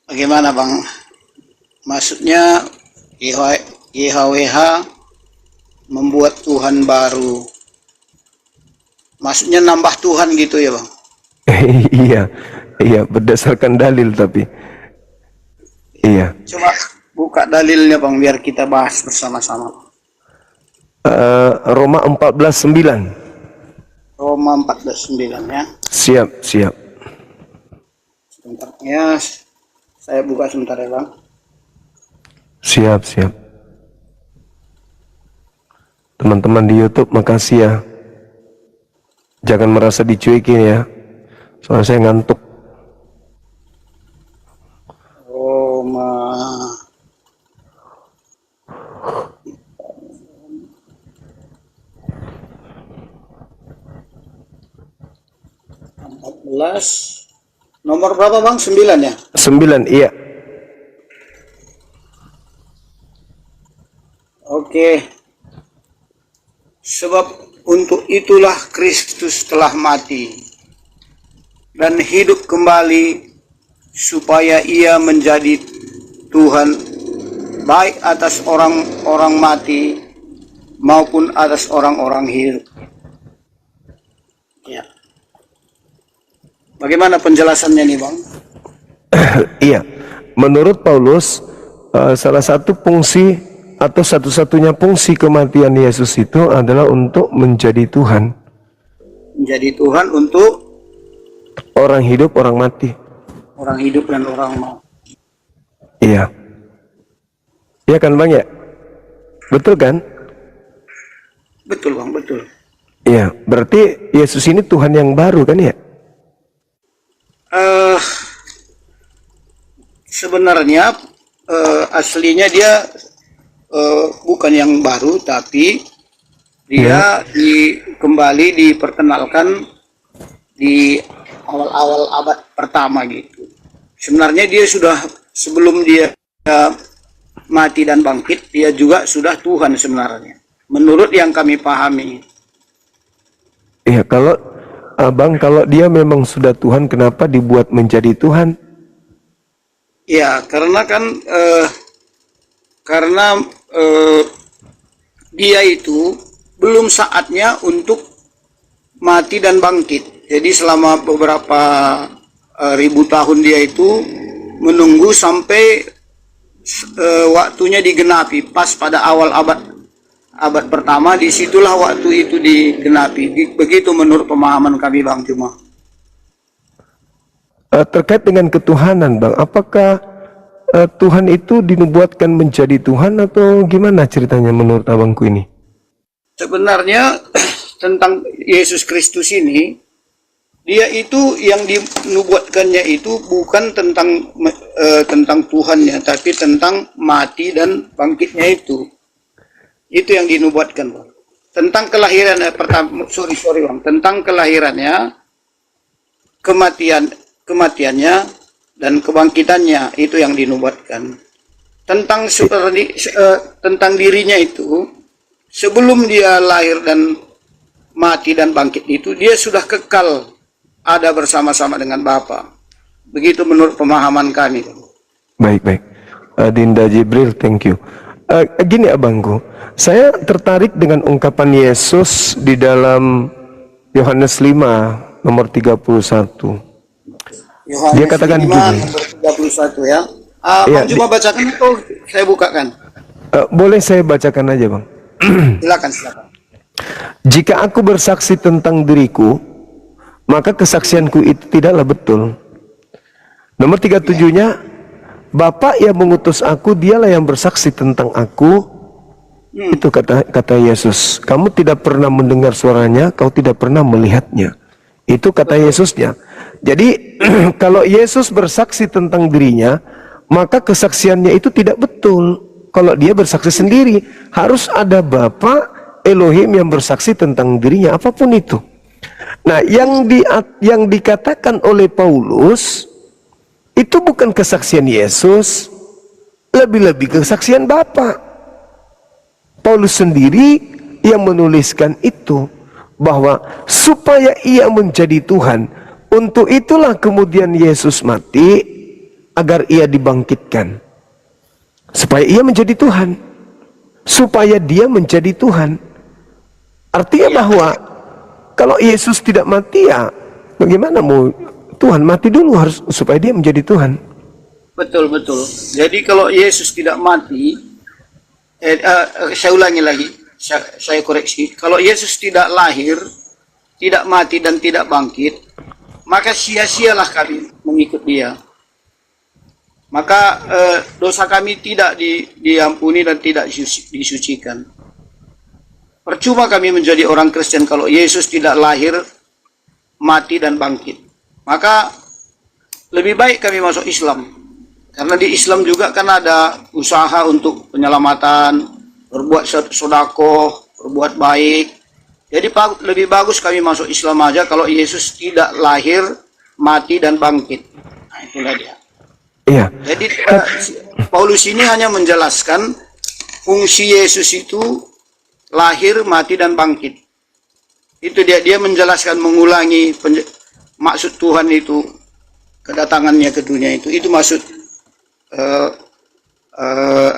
Bagaimana Bang? Maksudnya YHWH membuat Tuhan baru. Maksudnya nambah Tuhan gitu ya Bang? Iya berdasarkan dalil tapi. Iya. Coba buka dalilnya Bang biar kita bahas bersama-sama.
Roma 14:9.
Roma 14:9 ya.
Siap.
Sebentar ya. Saya buka sebentar ya Bang.
Siap. Teman-teman di YouTube makasih ya. Jangan merasa dicuekin ya. Soalnya saya ngantuk.
Roma 14. Nomor berapa Bang? 9 ya?
9, iya.
Oke. Sebab untuk itulah Kristus telah mati dan hidup kembali supaya ia menjadi Tuhan baik atas orang-orang mati maupun atas orang-orang hidup. Ya. Bagaimana penjelasannya nih Bang?
Iya. Menurut Paulus, salah satu fungsi atau satu-satunya fungsi kematian Yesus itu adalah untuk menjadi Tuhan.
Menjadi Tuhan untuk
orang hidup, orang mati.
Orang hidup dan orang mati.
Iya. Iya kan Bang ya? Betul kan?
Betul Bang, betul.
Iya, berarti Yesus ini Tuhan yang baru kan ya?
Sebenarnya aslinya dia bukan yang baru, tapi dia kembali diperkenalkan di awal-awal abad pertama gitu. Sebenarnya dia sudah sebelum dia mati dan bangkit, dia juga sudah Tuhan sebenarnya. Menurut yang kami pahami.
Iya, kalau Abang, kalau dia memang sudah Tuhan, kenapa dibuat menjadi Tuhan?
Ya, karena kan dia itu belum saatnya untuk mati dan bangkit. Jadi selama beberapa ribu tahun dia itu menunggu sampai waktunya digenapi. Pas pada awal abad pertama, disitulah waktu itu digenapi. Begitu menurut pemahaman kami Bang Juma.
Terkait dengan ketuhanan Bang, apakah Tuhan itu dinubuatkan menjadi Tuhan atau gimana ceritanya menurut abangku ini?
Sebenarnya tentang Yesus Kristus ini, dia itu yang dinubuatkannya itu bukan tentang Tuhannya, tapi tentang mati dan bangkitnya itu. Itu yang dinubuatkan Bang. Tentang kelahirannya Bang, tentang kelahirannya, kematiannya dan kebangkitannya, itu yang dinubuatkan. Tentang tentang dirinya itu, sebelum dia lahir dan mati dan bangkit itu, dia sudah kekal ada bersama-sama dengan Bapa. Begitu menurut pemahaman kami.
Baik. Dinda Jibril, thank you. Gini abangku, saya tertarik dengan ungkapan Yesus di dalam Yohanes 5 nomor 31.
Yohanes
Dia katakan
5,
gini.
nomor 31 ya.
Iya,
Bang cuma bacakan atau saya bukakan?
Boleh saya bacakan aja bang.
Silakan, silakan.
Jika aku bersaksi tentang diriku, maka kesaksianku itu tidaklah betul. Nomor 37-nya, Bapa yang mengutus aku, dialah yang bersaksi tentang aku. Itu kata Yesus. Kamu tidak pernah mendengar suaranya, kau tidak pernah melihatnya. Itu kata Yesusnya. Jadi kalau Yesus bersaksi tentang dirinya, maka kesaksiannya itu tidak betul. Kalau dia bersaksi sendiri, harus ada Bapa Elohim yang bersaksi tentang dirinya, apapun itu. Nah, yang dikatakan oleh Paulus itu bukan kesaksian Yesus, lebih-lebih kesaksian Bapa. Paulus sendiri yang menuliskan itu, bahwa supaya ia menjadi Tuhan, untuk itulah kemudian Yesus mati agar ia dibangkitkan. Supaya ia menjadi Tuhan, supaya dia menjadi Tuhan. Artinya bahwa kalau Yesus tidak mati, ya bagaimana mau Tuhan mati dulu, harus supaya dia menjadi Tuhan.
Betul, betul. Jadi kalau Yesus tidak mati, saya ulangi lagi, saya koreksi. Kalau Yesus tidak lahir, tidak mati dan tidak bangkit, maka sia-sialah kami mengikut dia. Maka dosa kami tidak diampuni dan tidak disucikan. Percuma kami menjadi orang Kristen kalau Yesus tidak lahir, mati dan bangkit. Maka lebih baik kami masuk Islam. Karena di Islam juga kan ada usaha untuk penyelamatan, berbuat sedekah, berbuat baik. Jadi lebih bagus kami masuk Islam aja kalau Yesus tidak lahir, mati dan bangkit. Nah, itulah dia.
Iya.
Jadi Paulus ini hanya menjelaskan fungsi Yesus itu lahir, mati dan bangkit. Itu dia menjelaskan, mengulangi maksud Tuhan itu, kedatangannya ke dunia itu maksud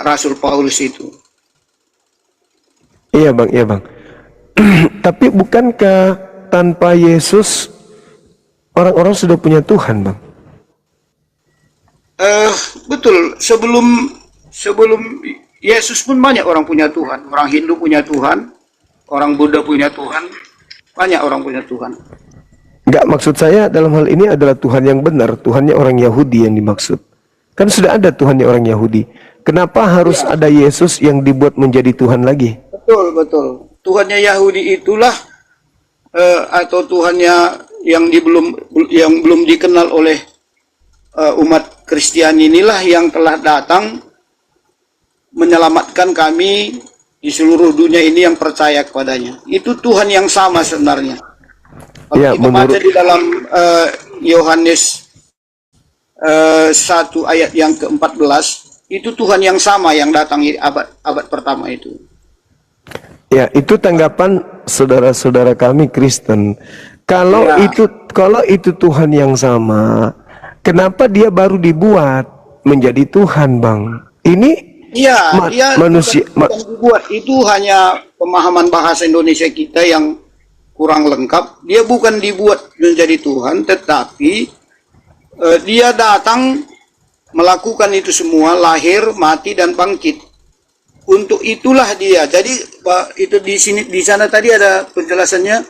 Rasul Paulus itu.
Iya bang. Tapi bukankah tanpa Yesus orang-orang sudah punya Tuhan, bang?
Betul. Sebelum Yesus pun banyak orang punya Tuhan. Orang Hindu punya Tuhan, orang Buddha punya Tuhan, banyak orang punya Tuhan.
Enggak, maksud saya dalam hal ini adalah Tuhan yang benar, Tuhannya orang Yahudi yang dimaksud. Kan sudah ada Tuhannya orang Yahudi. Kenapa harus ada Yesus yang dibuat menjadi Tuhan lagi?
Betul, betul. Tuhannya Yahudi itulah atau Tuhannya yang belum dikenal oleh umat Kristiani inilah yang telah datang menyelamatkan kami di seluruh dunia ini yang percaya kepadanya. Itu Tuhan yang sama sebenarnya. Kalau
ya,
kita baca di dalam Yohanes 1 ayat yang ke-14, itu Tuhan yang sama yang datang abad pertama itu.
Ya, itu tanggapan saudara-saudara kami Kristen. Kalau itu Tuhan yang sama, kenapa dia baru dibuat menjadi Tuhan, Bang? Ini manusia
bukan dibuat, itu hanya pemahaman bahasa Indonesia kita yang kurang lengkap. Dia bukan dibuat menjadi Tuhan, tetapi dia datang melakukan itu semua, lahir, mati dan bangkit. Untuk itulah dia. Jadi itu di sana tadi ada penjelasannya,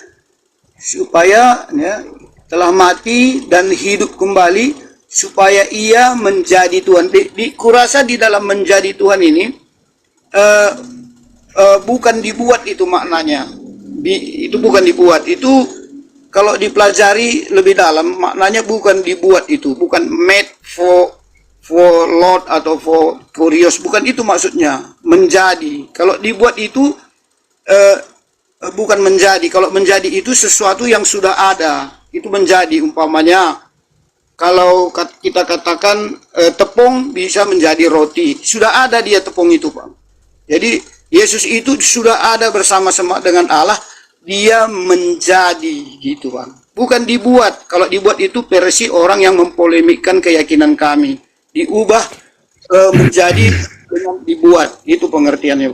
supaya telah mati dan hidup kembali supaya ia menjadi Tuhan. Kurasa di dalam menjadi Tuhan ini bukan dibuat itu maknanya. Itu bukan dibuat. Itu kalau dipelajari lebih dalam maknanya bukan dibuat itu, bukan made for Lord atau for curious, bukan itu maksudnya. Menjadi. Kalau dibuat itu bukan menjadi. Kalau menjadi itu sesuatu yang sudah ada, itu menjadi. Umpamanya kalau kita katakan tepung bisa menjadi roti, sudah ada dia tepung itu, Pak. Jadi Yesus itu sudah ada bersama-sama dengan Allah, dia menjadi gitu, Pak. Bukan dibuat. Kalau dibuat itu versi orang yang mempolemikkan keyakinan kami. Diubah menjadi dengan dibuat. Itu pengertiannya.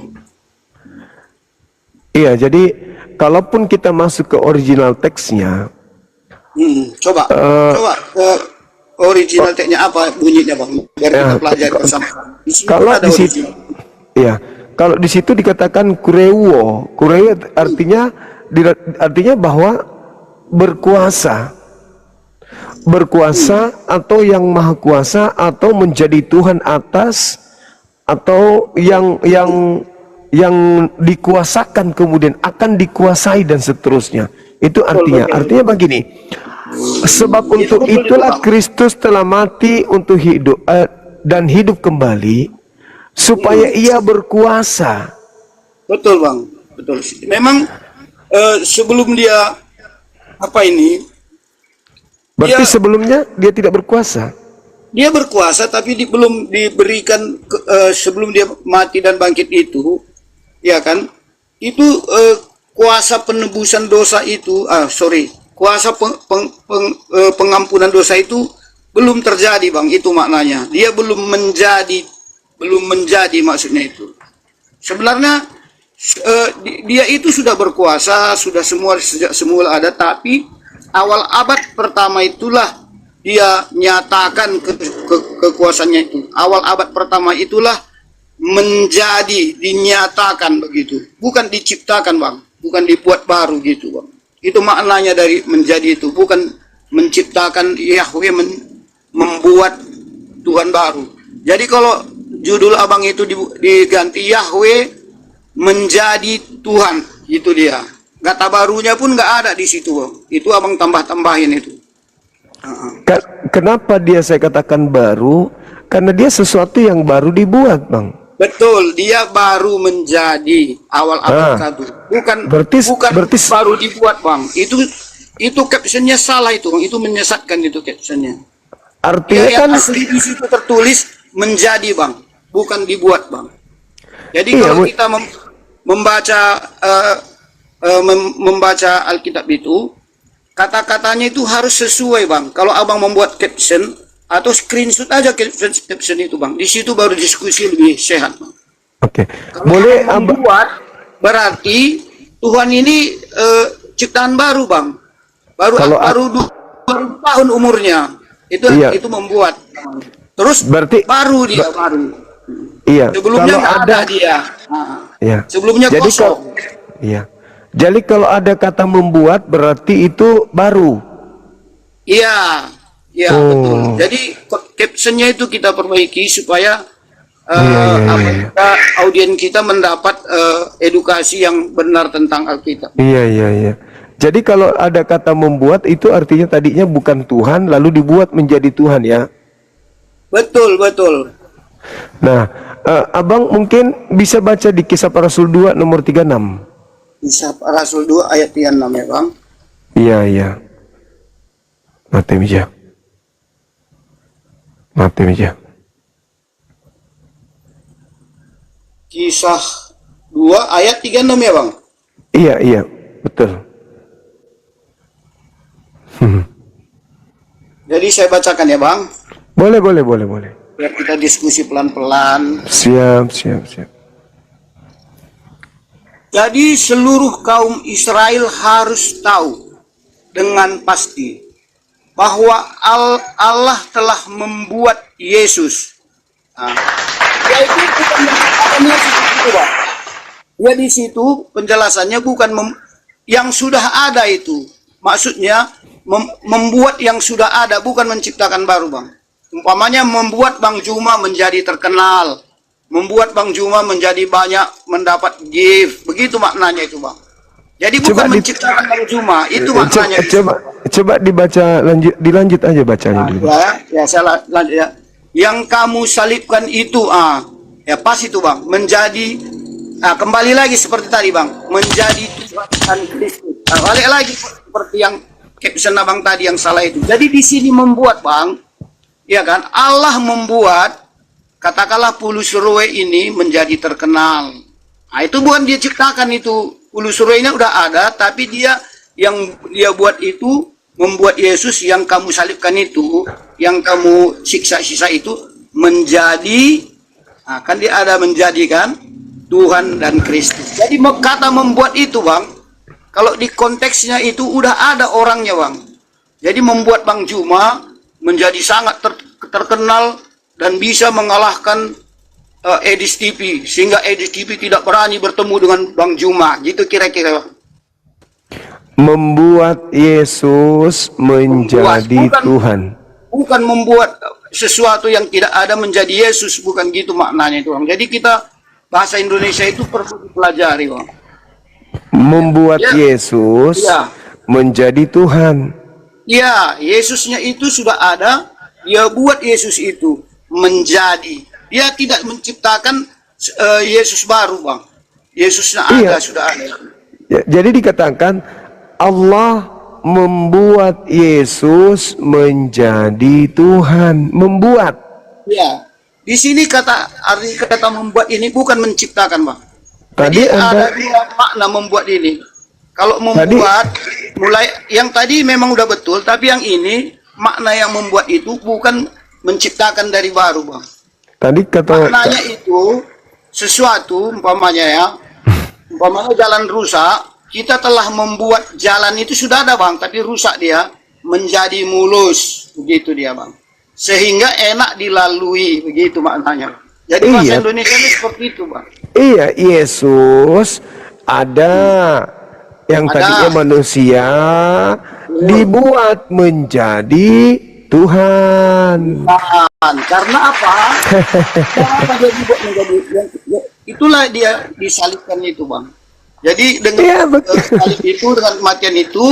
Iya, jadi kalaupun kita masuk ke original teksnya,
Coba original teksnya apa bunyinya bang? Biar kita pelajari bersama.
kalau di situ, ya, kalau di situ dikatakan kureuo artinya bahwa berkuasa atau yang maha kuasa atau menjadi Tuhan atas atau yang dikuasakan kemudian akan dikuasai dan seterusnya. Itu artinya begini. Sebab untuk itulah Kristus telah mati untuk hidup dan hidup kembali supaya ia berkuasa.
Betul bang, betul. Memang sebelum dia
Berarti sebelumnya dia tidak berkuasa.
Dia berkuasa tapi belum diberikan sebelum dia mati dan bangkit itu, ya kan? Itu kuasa penebusan dosa itu, kuasa pengampunan dosa itu belum terjadi bang. Itu maknanya. Dia belum menjadi maksudnya itu. Sebenarnya dia itu sudah berkuasa, sudah sejak semula ada, tapi awal abad pertama itulah dia nyatakan kekuasaannya itu. Awal abad pertama itulah dinyatakan begitu. Bukan diciptakan bang, bukan dibuat baru gitu bang. Itu maknanya dari menjadi itu, bukan menciptakan. Yahweh membuat Tuhan baru. Jadi kalau judul abang itu diganti Yahweh menjadi Tuhan, itu dia. Kata barunya pun nggak ada di situ bang. Itu abang tambah-tambahin itu.
Kenapa saya katakan baru? Karena dia sesuatu yang baru dibuat bang.
Betul, dia baru menjadi awal abad satu. Bukan baru dibuat bang. Itu captionnya salah itu bang. Itu menyesatkan itu captionnya.
Artinya kan
asli di situ tertulis menjadi bang, bukan dibuat bang. Jadi kalau kita membaca Alkitab itu, kata-katanya itu harus sesuai bang. Kalau abang membuat caption atau screenshot aja caption itu bang, di situ baru diskusi lebih sehat bang.
Oke.
Boleh membuat berarti Tuhan ini ciptaan baru bang, baru 2 tahun umurnya. Itu membuat. Terus berarti baru dia baru.
Iya.
Sebelumnya nggak ada dia.
Iya.
Sebelumnya kosong.
Iya. Jadi kalau ada kata membuat berarti itu baru.
Iya. Ya betul. Jadi captionnya itu kita perbaiki supaya audien kita mendapat edukasi yang benar tentang Alkitab.
Iya. Jadi kalau ada kata membuat itu artinya tadinya bukan Tuhan lalu dibuat menjadi Tuhan ya.
Betul.
Nah, abang mungkin bisa baca di Kisah Para Rasul 2 nomor 36.
Kisah Para Rasul 2 ayat 36 ya bang.
Iya. Mati meja.
Kisah 2 ayat 36 ya bang?
Iya, betul.
Jadi saya bacakan ya bang?
Boleh.
Biar kita diskusi pelan-pelan.
Siap.
Jadi seluruh kaum Israel harus tahu dengan pasti bahwa Allah telah membuat Yesus. Yaitu bukan menciptakan Yesus itu, Pak. Ya di situ penjelasannya bukan yang sudah ada itu. Maksudnya membuat yang sudah ada, bukan menciptakan baru, Bang. Umpamanya membuat Bang Juma menjadi terkenal, membuat Bang Juma menjadi banyak mendapat gift. Begitu maknanya itu, Bang. Jadi bukan menciptakan Bang Juma, itu maknanya.
Coba dibaca dilanjut aja bacanya dulu.
Ya saya lanjut ya. Yang kamu salibkan itu ya pas itu, Bang, menjadi kembali lagi seperti tadi, Bang, menjadi Tuhan Kristus. Balik lagi seperti yang caption Abang tadi yang salah itu. Jadi di sini membuat, Bang, ya kan? Allah membuat, katakanlah Pulus Roe ini menjadi terkenal. Nah, itu bukan dia ciptakan itu. Pulus Roe ini udah ada, tapi dia yang dia buat itu membuat Yesus yang kamu salibkan itu, yang kamu siksa-siksa itu menjadi Nah, kan dia ada menjadikan Tuhan dan Kristus. Jadi kata membuat itu Bang, kalau di konteksnya itu udah ada orangnya Bang. Jadi membuat Bang Juma menjadi sangat terkenal dan bisa mengalahkan Edis TV, sehingga Edis TV tidak berani bertemu dengan Bang Juma, gitu kira-kira.
Membuat Yesus menjadi Tuhan.
Bukan membuat sesuatu yang tidak ada menjadi Yesus, bukan gitu maknanya itu Bang. Jadi kita bahasa Indonesia itu perlu dipelajari Bang.
Membuat
Ya.
Yesus
Ya.
menjadi Tuhan.
Ya, Yesusnya itu sudah ada, dia buat Yesus itu menjadi. Dia tidak menciptakan Yesus baru Bang. Yesusnya ada,
Iya.
sudah ada.
Ya, jadi dikatakan Allah membuat Yesus menjadi Tuhan. Membuat.
Ya, di sini arti kata membuat ini bukan menciptakan Bang.
Tadi
Jadi ada
Anda
dua makna membuat ini. Kalau membuat, mulai yang tadi memang udah betul, tapi yang ini makna yang membuat itu bukan menciptakan dari baru Bang.
tadi kata
Maknanya itu sesuatu, umpamanya jalan rusak, kita telah membuat jalan itu sudah ada Bang, tapi rusak dia menjadi mulus, begitu dia Bang. Sehingga enak dilalui, begitu maknanya. Jadi bahasa
Iya.
Indonesia ini seperti itu Bang.
Iya, Yesus ada yang
Ada.
tadinya manusia dibuat menjadi Tuhan.
Karena apa? Kenapa dia dibuat menjadi itulah dia disalibkan itu Bang. Jadi dengan
Iya, betul.
salib itu, dengan kematian itu,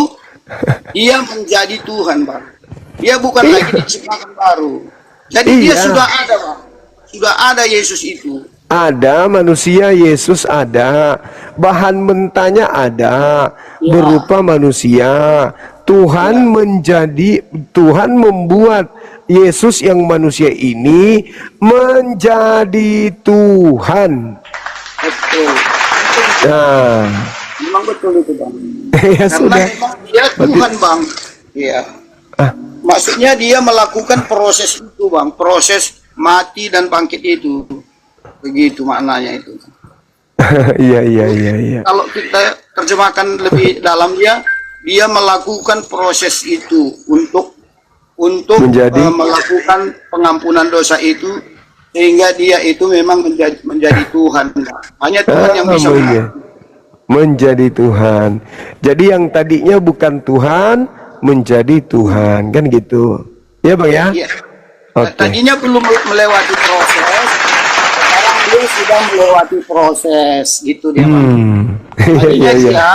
dia menjadi Tuhan Bang. Dia bukan
Iya.
lagi diciptakan baru. Jadi dia
Iya.
sudah ada Bang. Sudah ada Yesus itu.
Ada manusia, Yesus ada, bahan mentahnya ada, berupa manusia. Tuhan Tuhan membuat Yesus yang manusia ini menjadi Tuhan.
Betul.
Nah,
Memang betul itu Bang.
ya
Karena
sudah.
memang dia Tuhan Bang. Iya.
Ah.
Maksudnya dia melakukan proses itu Bang, proses mati dan bangkit itu. Begitu maknanya itu.
Iya, iya.
Kalau kita terjemahkan lebih dalam, dia melakukan proses itu untuk melakukan pengampunan dosa itu, sehingga dia itu memang menjadi Tuhan. Hanya Tuhan yang bisa
menjadi Tuhan. Jadi yang tadinya bukan Tuhan menjadi Tuhan, kan gitu. Ya Bang ya?
Iya.
Oke.
Tadinya belum melewati proses, sekarang dia sudah melewati proses, gitu dia Bang. Tadinya
Iya.
dia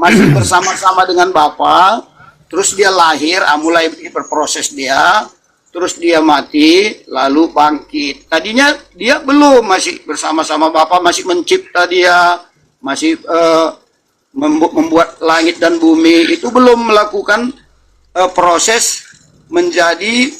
masih bersama-sama dengan Bapa, terus dia lahir, mulai berproses dia, terus dia mati, lalu bangkit. Tadinya dia belum, masih bersama-sama Bapa, masih mencipta dia, masih membuat langit dan bumi, itu belum melakukan proses menjadi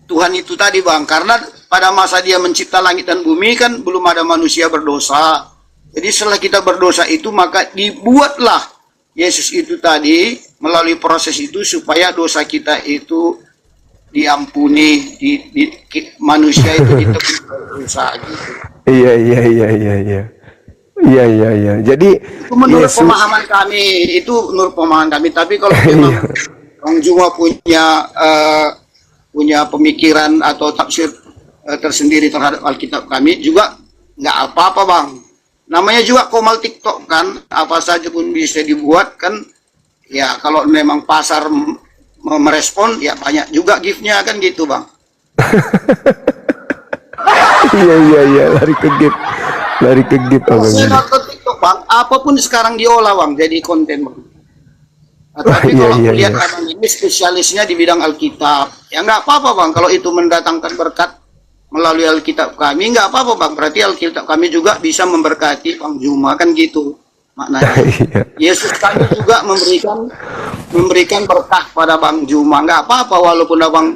Tuhan itu tadi Bang. Karena pada masa dia mencipta langit dan bumi kan belum ada manusia berdosa. Jadi setelah kita berdosa itu, maka dibuatlah Yesus itu tadi melalui proses itu supaya dosa kita itu diampuni, manusia itu ditebus dosa gitu.
Iya. Jadi
Itu menurut
Yesus,
pemahaman kami, Tapi kalau memang Bang Juma punya pemikiran atau tafsir tersendiri terhadap Alkitab kami, juga nggak apa-apa Bang. Namanya juga komal TikTok kan, apa saja pun bisa dibuat kan. Ya kalau memang pasar merespon, ya banyak juga gift-nya kan gitu Bang.
iya, lari ke gip Abang.
Saya nonton TikTok Bang, apapun sekarang diolah Bang, jadi konten Bang. Tapi
Iya,
kalau
iya,
lihat
iya.
Abang ini spesialisnya di bidang Alkitab, ya nggak apa-apa Bang. Kalau itu mendatangkan berkat melalui Alkitab kami, nggak apa-apa Bang. Berarti Alkitab kami juga bisa memberkati Bang Juma, kan gitu maknanya.
Iya.
Yesus kami juga memberikan berkah pada Bang Juma, nggak apa-apa walaupun Abang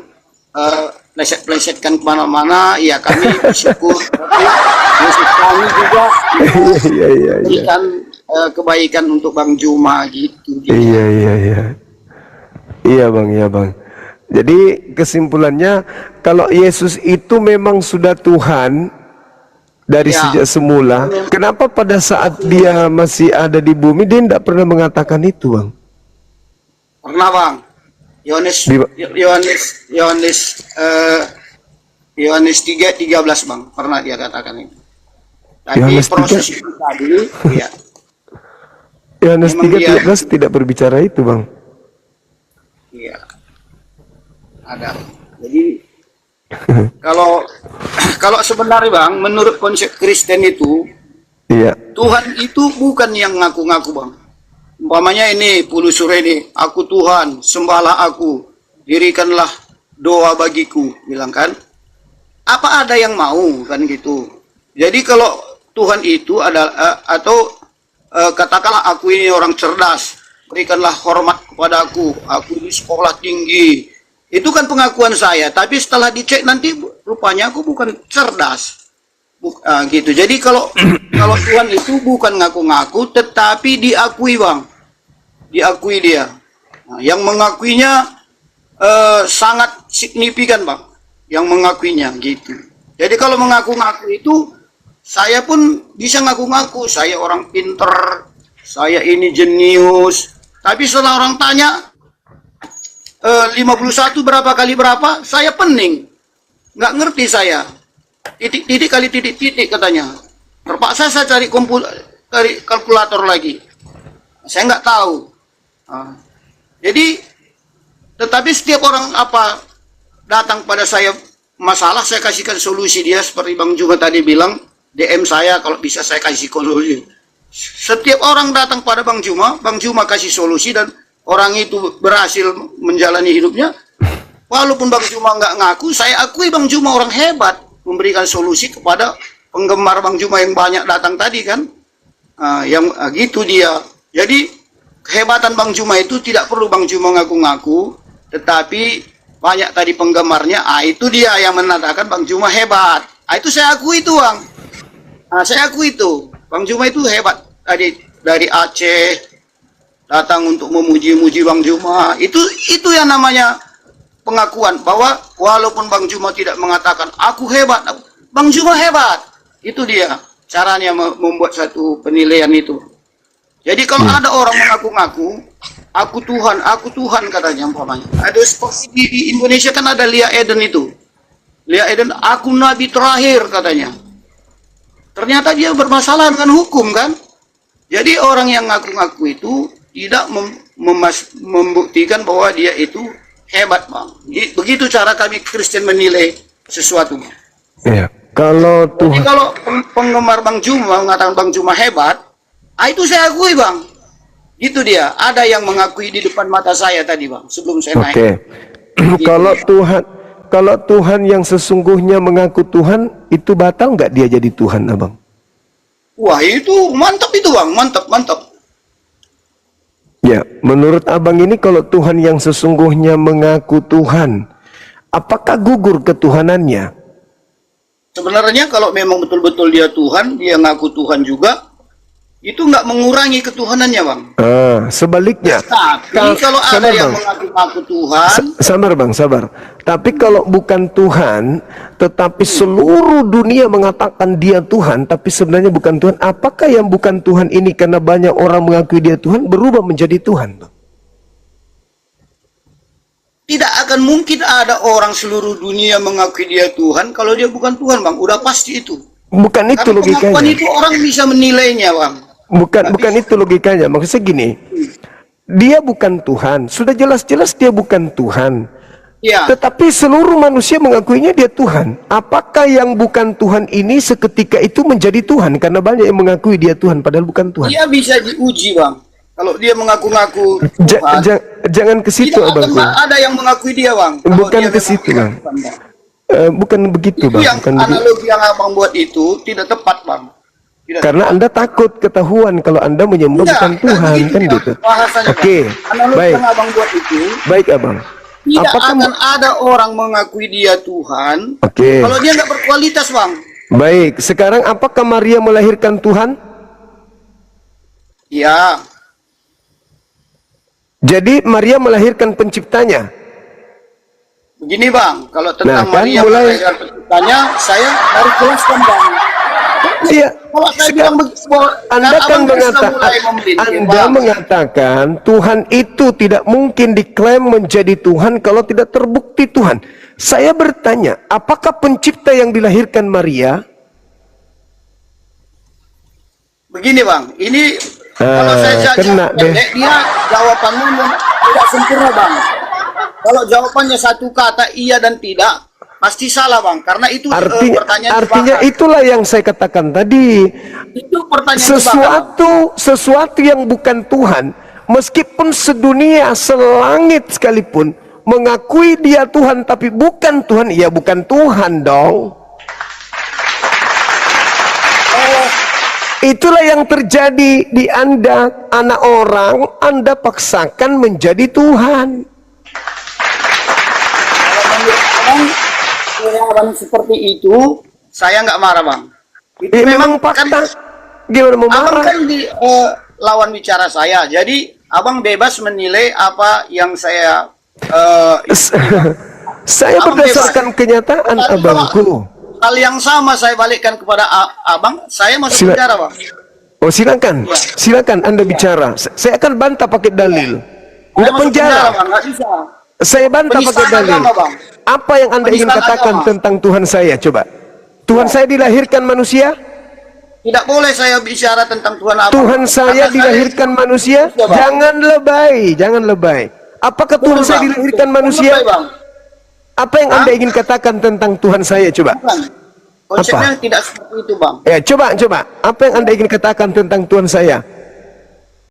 pleset-plesetkan kemana-mana, ya kami bersyukur. Tapi Yesus kami juga
Iya.
memberikan kebaikan untuk Bang Juma gitu.
Iya. Iya Bang. Jadi kesimpulannya, kalau Yesus itu memang sudah Tuhan dari sejak semula, kenapa pada saat dia masih ada di bumi dia tidak pernah mengatakan itu, Bang?
Pernah, Bang. Yohanes 3:13, Bang. Pernah dia katakan itu. Tapi
Yohanes
proses itu tadi, ya.
Yohanes
Memang
3:13 tidak berbicara itu, Bang.
Iya. Ada. Jadi kalau sebenarnya, Bang, menurut konsep Kristen itu,
Iya.
Tuhan itu bukan yang ngaku-ngaku, Bang. Umpamanya ini Pulusure ini, aku Tuhan, sembahlah aku, dirikanlah doa bagiku, bilang kan. Apa ada yang mau kan gitu. Jadi kalau Tuhan itu adalah katakanlah aku ini orang cerdas, berikanlah hormat kepada aku di sekolah tinggi. Itu kan pengakuan saya, tapi setelah dicek nanti rupanya aku bukan cerdas. Gitu. Jadi kalau Tuhan itu bukan ngaku-ngaku, tetapi diakui, Bang. Diakui dia. Nah, yang mengakuinya sangat signifikan, Bang. Yang mengakuinya gitu. Jadi kalau mengaku-ngaku itu, saya pun bisa ngaku-ngaku, saya orang pinter, saya ini jenius. Tapi setelah orang tanya 51 berapa kali berapa, saya pening. Nggak ngerti saya. Titik-titik kali titik-titik katanya. Terpaksa saya cari kalkulator lagi. Saya nggak tahu. Jadi, tetapi setiap orang datang pada saya masalah, saya kasihkan solusi dia seperti Bang Juma tadi bilang, DM saya kalau bisa saya kasih solusi. Setiap orang datang pada Bang Juma kasih solusi dan orang itu berhasil menjalani hidupnya. Walaupun Bang Juma nggak ngaku, saya akui Bang Juma orang hebat memberikan solusi kepada penggemar Bang Juma yang banyak datang tadi kan. Gitu dia. Jadi kehebatan Bang Juma itu tidak perlu Bang Juma ngaku-ngaku, tetapi banyak tadi penggemarnya, itu dia yang menandakan Bang Juma hebat. Itu saya akui itu, Bang. Saya akui itu. Bang Juma itu hebat. Dari Aceh datang untuk memuji-muji Bang Juma. Itu yang namanya pengakuan bahwa walaupun Bang Juma tidak mengatakan aku hebat, Bang Juma hebat. Itu dia caranya membuat satu penilaian itu. Jadi kalau ada orang mengaku-ngaku, aku Tuhan katanya umpamanya. Ada seperti di Indonesia kan ada Lia Eden itu. Lia Eden, aku nabi terakhir katanya. Ternyata dia bermasalah dengan hukum kan. Jadi orang yang ngaku-ngaku itu tidak membuktikan bahwa dia itu hebat, Bang. Begitu cara kami Kristen menilai sesuatu.
Iya. Kalau
Jadi kalau penggemar Bang Juma mengatakan Bang Juma hebat, itu saya akui, Bang. Itu dia. Ada yang mengakui di depan mata saya tadi, Bang. Sebelum saya naik.
Oke. Kalau Tuhan yang sesungguhnya mengaku Tuhan, itu batal nggak dia jadi Tuhan, Abang?
Wah, itu mantap itu, Bang. Mantap.
Ya, menurut Abang ini kalau Tuhan yang sesungguhnya mengaku Tuhan, apakah gugur ketuhanannya?
Sebenarnya kalau memang betul-betul dia Tuhan, dia ngaku Tuhan juga, itu nggak mengurangi ketuhanannya, Bang.
Sebaliknya.
Tapi kalau ada yang mengaku-ngaku Tuhan,
sabar Bang, sabar. Tapi kalau bukan Tuhan, tetapi seluruh dunia mengatakan dia Tuhan, tapi sebenarnya bukan Tuhan, apakah yang bukan Tuhan ini karena banyak orang mengakui dia Tuhan berubah menjadi Tuhan, Bang?
tidak akan mungkin ada orang seluruh dunia mengakui dia Tuhan kalau dia bukan Tuhan, Bang. Udah pasti itu.
Bukan itu
karena
logikanya.
pengakuan itu orang bisa menilainya, Bang.
Bukan itu logikanya. Maksudnya gini, dia bukan Tuhan. Sudah jelas-jelas dia bukan Tuhan.
Ya.
Tetapi seluruh manusia mengakuinya dia Tuhan. Apakah yang bukan Tuhan ini seketika itu menjadi Tuhan? Karena banyak yang mengakui dia Tuhan, padahal bukan Tuhan.
Dia bisa diuji, Bang. Kalau dia mengaku-ngaku Tuhan,
jangan ke situ,
tidak
Abang.
akan ada yang mengakui dia, Bang.
Bukan ke situ, Bang. Bukan begitu,
Itu
Bang.
yang analogi yang Abang buat itu tidak tepat, Bang.
Karena Anda takut ketahuan kalau Anda menyembah bukan Tuhan, kan gitu. Oke, baik.
Yang Abang buat itu,
baik, Abang.
tidak akan ada orang mengakui dia Tuhan.
Oke.
Kalau dia nggak berkualitas, Bang.
Baik, sekarang apakah Maria melahirkan Tuhan?
Ya.
Jadi Maria melahirkan penciptanya.
Begini Bang, kalau tentang
Nah, kan
Maria
mulai-
dan penciptanya, saya harus jelaskan Bang.
Iya.
Kalau saya bilang begitu,
Anda kan
Bang.
mengatakan Tuhan itu tidak mungkin diklaim menjadi Tuhan kalau tidak terbukti Tuhan. Saya bertanya, apakah pencipta yang dilahirkan Maria?
Begini Bang, ini kalau saya
kena
jawab
deh.
dia jawabannya tidak sempurna Bang. Kalau jawabannya satu kata iya dan tidak, pasti salah Bang, karena itu pertanyaan
Artinya
jebakan.
itulah yang saya katakan tadi.
Itu pertanyaan jebakan.
Sesuatu yang bukan Tuhan, meskipun sedunia selangit sekalipun mengakui dia Tuhan tapi bukan Tuhan, ya bukan Tuhan dong. Itulah yang terjadi di Anda, anak orang, Anda paksakan menjadi Tuhan.
Kalau abang seperti itu, saya nggak marah Bang. Itu
Memang fakta. Gimana mau
Abang
marah?
kan di lawan bicara saya, jadi abang bebas menilai apa yang saya
Saya
Abang
berdasarkan
bebas.
kenyataan
Tapi
abangku.
hal yang sama saya balikkan kepada abang, saya masuk
Sila-
bicara Bang.
Oh silakan, silakan Anda bicara. Saya akan bantah pakai dalil.
Saya
Enggak
masuk
penjara.
Bang, nggak bisa.
Saya bantah pakai
Penistaan
dalil.
agama, Bang.
Apa yang Anda ingin
Penistaan
katakan
agama.
tentang Tuhan saya? Coba. Tuhan saya dilahirkan manusia?
Tidak boleh saya bicara tentang Tuhan abang.
Tuhan saya
Karena
dilahirkan manusia?
Iya, Bang.
Jangan lebay, jangan lebay. Apakah Tuhan
Betul,
saya
Bang.
dilahirkan
Betul,
manusia?
Bang.
Apa yang Anda ingin katakan tentang Tuhan saya? Coba.
Bukan. Konsepnya tidak seperti itu Bang.
Ya, coba. Apa yang Anda ingin katakan tentang Tuhan saya?